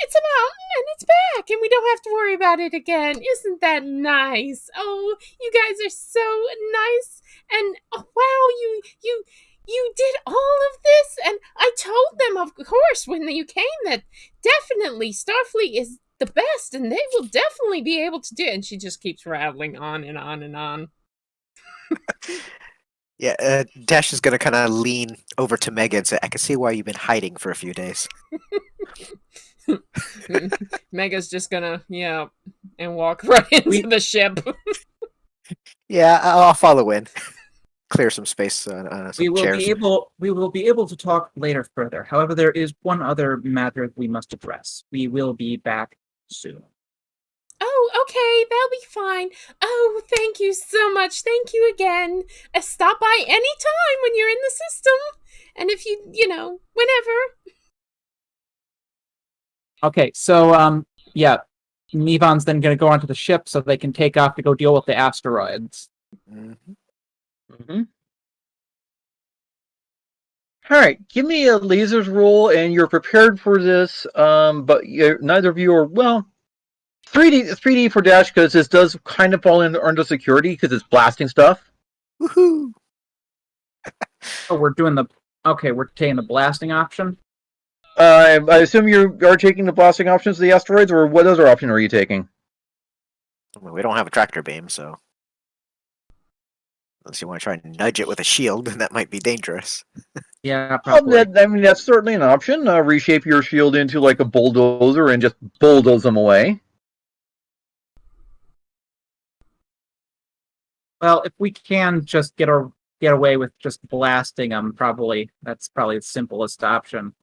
it's a mountain and it's back, and we don't have to worry about it again. Isn't that nice? Oh, you guys are so nice. And, oh, wow, you did all of this, and I told them, of course, when you came, that definitely Starfleet is the best, and they will definitely be able to do it." And she just keeps rattling on and on and on. Yeah, Dash is going to kind of lean over to Mega and say, I can see why you've been hiding for a few days. Mega's just gonna, and walk right into the ship. Yeah, I'll follow in. Clear some space on some chairs. We will be able to talk later further. However, there is one other matter we must address. We will be back soon. Oh, okay, that'll be fine. Oh, thank you so much. Thank you again. Stop by any time when you're in the system. And if whenever. Okay, so Nevon's then going to go onto the ship so they can take off to go deal with the asteroids. Mm-hmm. Mm-hmm. All right, give me a lasers roll, and you're prepared for this. But neither of you are 3D for Dash because this does kind of fall under security because it's blasting stuff. Woohoo! Oh, we're taking the blasting option. I assume you are taking the blasting options of the asteroids, or what other option are you taking? I mean, we don't have a tractor beam, so unless you want to try and nudge it with a shield, then that might be dangerous. Yeah, probably. I mean, that's certainly an option. Reshape your shield into like a bulldozer and just bulldoze them away. Well, if we can just get away with just blasting them, that's probably the simplest option.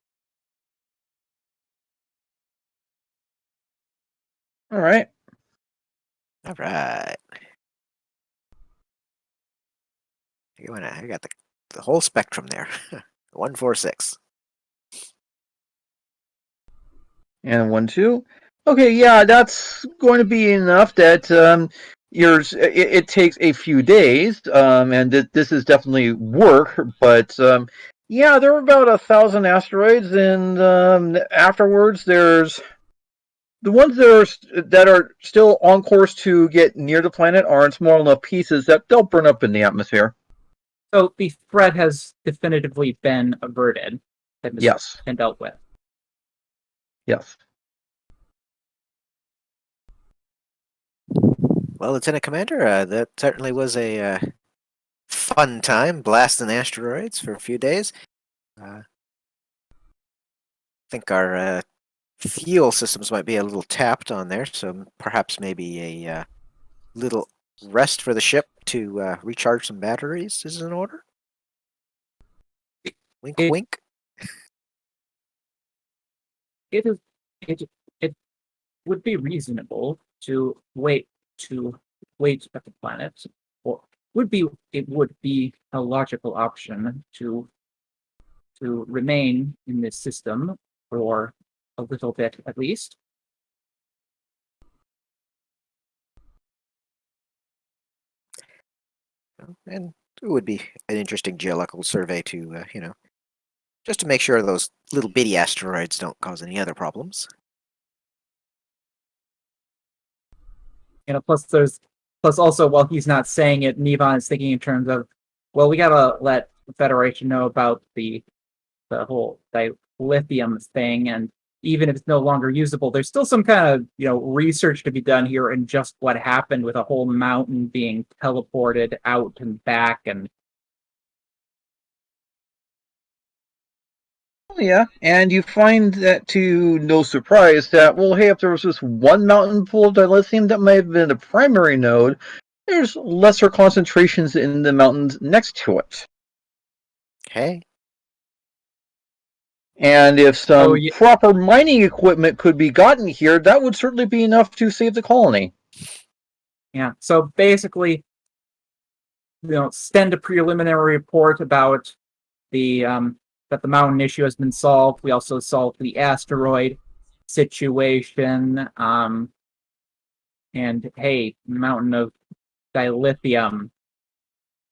All right. All right. I got the whole spectrum there. 146. And 1-2. Okay, yeah, that's going to be enough. That it takes a few days, and this is definitely work. But yeah, there are about 1,000 asteroids, and afterwards, there's the ones that are still on course to get near the planet are in small enough pieces that they'll burn up in the atmosphere. So the threat has definitively been averted and Yes. been dealt with. Yes. Well, Lieutenant Commander, that certainly was a fun time blasting asteroids for a few days. I think our fuel systems might be a little tapped on there, so perhaps maybe a little rest for the ship to recharge some batteries is in order. Wink, It- wink. It is it would be reasonable to wait at the planet, or it would be a logical option to remain in this system for a little bit at least. And it would be an interesting geological survey to, just to make sure those little bitty asteroids don't cause any other problems. Plus also while he's not saying it, Nevon is thinking in terms of, well, we gotta let the Federation know about the whole lithium thing, and even if it's no longer usable, there's still some kind of research to be done here in just what happened with a whole mountain being teleported out and back. And Yeah, and you find that to no surprise that, well, hey, if there was this one mountain full of dilithium that might have been the primary node, there's lesser concentrations in the mountains next to it. Okay. And if some yeah, proper mining equipment could be gotten here, that would certainly be enough to save the colony. yeah, so basically, send a preliminary report about the that the mountain issue has been solved. We also solved the asteroid situation. And hey, mountain of dilithium.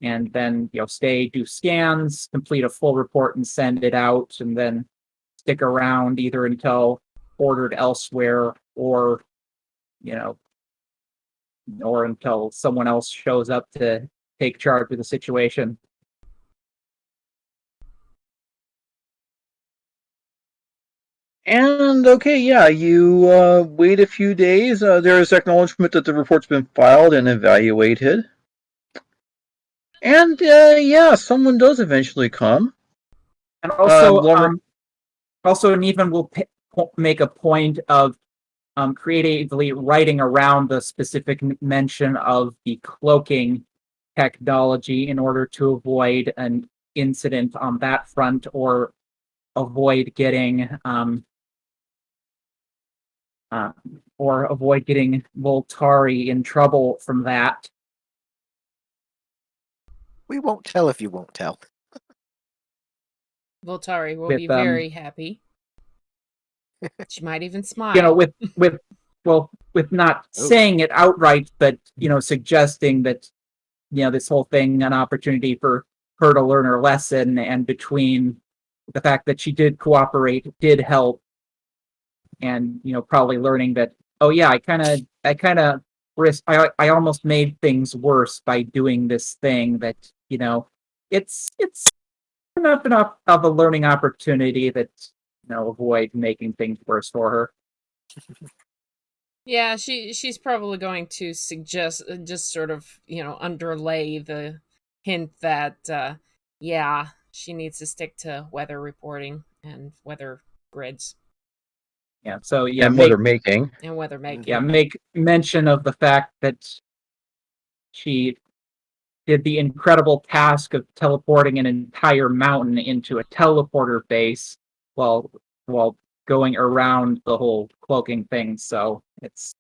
And then stay, do scans, complete a full report, and send it out, and then stick around either until ordered elsewhere, or or until someone else shows up to take charge of the situation. And okay, yeah, you wait a few days. There is acknowledgement that the report's been filed and evaluated. And yeah, someone does eventually come. And also, Lumber- Neven will make a point of creatively writing around the specific mention of the cloaking technology in order to avoid an incident on that front, or avoid getting Voltari in trouble from that. We won't tell if you won't tell. Voltari will With, be very happy. She might even smile. with not saying it outright, but suggesting that this whole thing an opportunity for her to learn her lesson, and between the fact that she did cooperate, did help, and probably learning that, oh yeah, I almost made things worse by doing this thing, that it's enough of a learning opportunity that avoid making things worse for her. Yeah, she's probably going to suggest just sort of, underlay the hint that yeah, she needs to stick to weather reporting and weather grids Yeah. So and weather making. and weather making. Yeah, make mention of the fact that she did the incredible task of teleporting an entire mountain into a teleporter base while going around the whole cloaking thing. So it's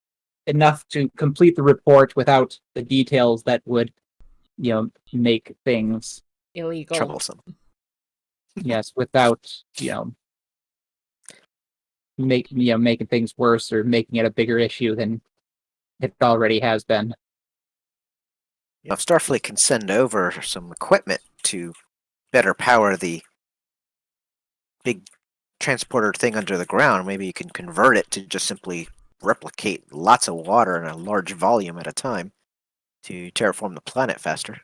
enough to complete the report without the details that would, make things Illegal. Troublesome. yes, without making things worse or making it a bigger issue than it already has been. If Starfleet can send over some equipment to better power the big transporter thing under the ground, maybe you can convert it to just simply replicate lots of water in a large volume at a time to terraform the planet faster.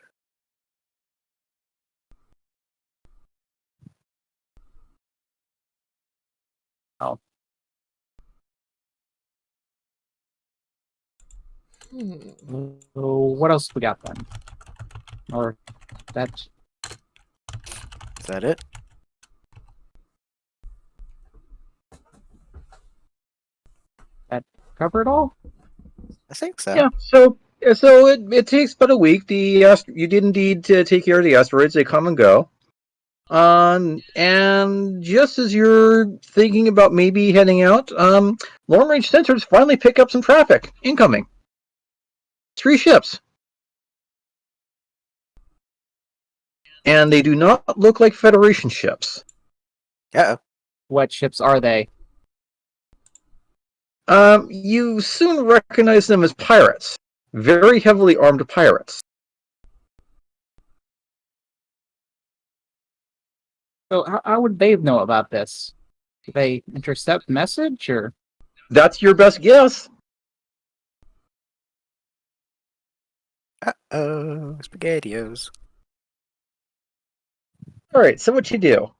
Oh. So what else we got then? Or that's Is that it? cover it all? I think so. Yeah. So it takes but a week. You did indeed take care of the asteroids. They come and go. And just as you're thinking about maybe heading out, long range sensors finally pick up some traffic incoming. 3 ships. And they do not look like Federation ships. Uh-oh. What ships are they? You soon recognize them as pirates. Very heavily armed pirates. So how would they know about this? Do they intercept message or? That's your best guess. Uh-oh. SpaghettiOs. Alright, so what you do?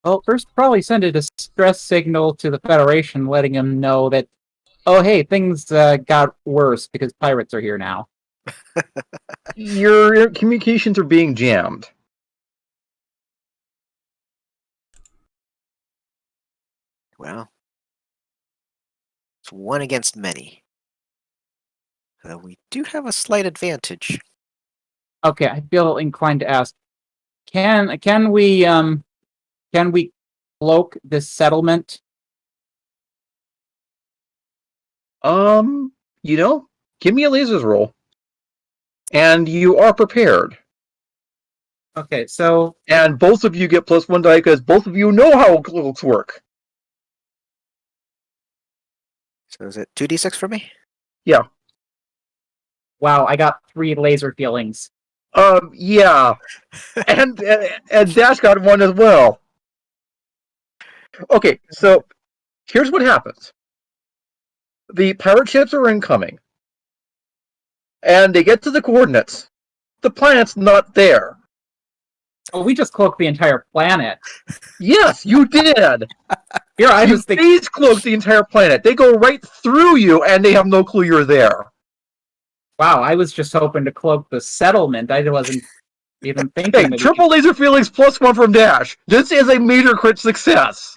Well, first probably send a distress signal to the Federation letting them know that, oh hey, things got worse because pirates are here now. Your communications are being jammed. Well, it's one against many. We do have a slight advantage. Okay, I feel inclined to ask, can we cloak this settlement? Give me a lasers roll. And you are prepared. Okay, so And both of you get +1 die because both of you know how cloaks work. So is it 2d6 for me? Yeah. wow, I got 3 laser feelings. Yeah. and Dash got 1 as well. Okay, so here's what happens. The pirate ships are incoming. And they get to the coordinates. The planet's not there. Oh, we just cloaked the entire planet. Yes, you did. Here, I You was thinking. phase cloak the entire planet. They go right through you, and they have no clue you're there. Wow, I was just hoping to cloak the settlement. I wasn't even thinking Hey, that. triple laser feelings +1 from Dash. This is a major crit success.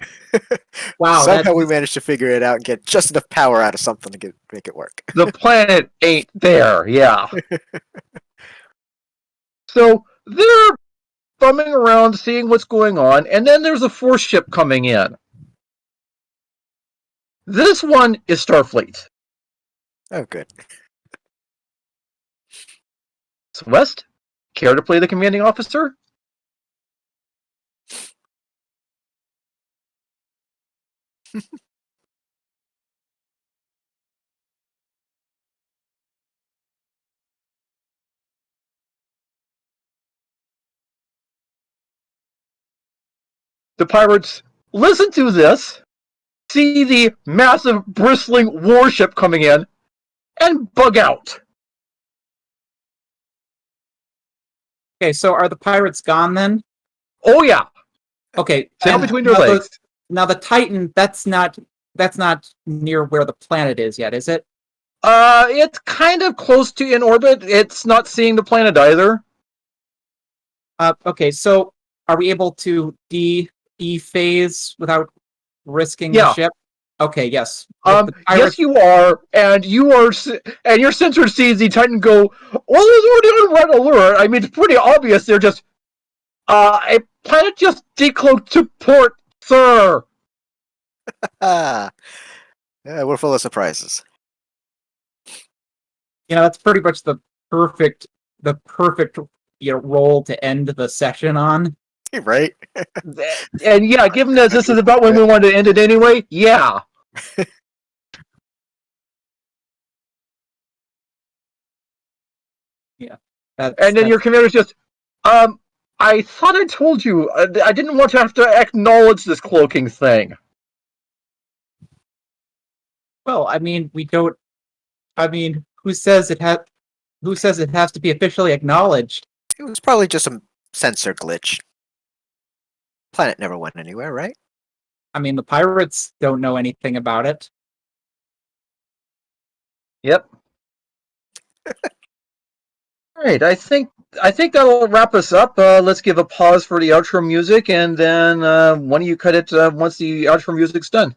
Wow, Somehow we managed to figure it out and get just enough power out of something to make it work. The planet ain't there, yeah. So they're bumming around, seeing what's going on, and then there's a force ship coming in. This one is Starfleet. Oh, good. West, care to play the commanding officer? The pirates listen to this, see the massive bristling warship coming in, and bug out. Okay, so are the pirates gone then? Oh yeah, Okay, tail and between their now legs. now the Titan, that's not near where the planet is yet, is it? It's kind of close to in orbit. It's not seeing the planet either. Okay, so are we able to dephase without risking the Yeah. ship? Okay, yes. With the Yes, pirates, you are, and and your sensor sees the Titan go. Well, there's already on red alert. I mean, it's pretty obvious. They're just a planet just decloaked to port, sir. Ah, yeah, we're full of surprises. that's pretty much the perfect role to end the session on. Right? And yeah, given that this is about when we wanted to end it anyway, yeah. Yeah. And then your commander's just, I thought I told you. I didn't want to have to acknowledge this cloaking thing. Well, I mean, we don't. I mean, who says it has? Who says it has to be officially acknowledged? It was probably just some sensor glitch. Planet never went anywhere, right? I mean, the pirates don't know anything about it. Yep. All right, I think that'll wrap us up. Let's give a pause for the outro music, and then one of you cut it once the outro music's done.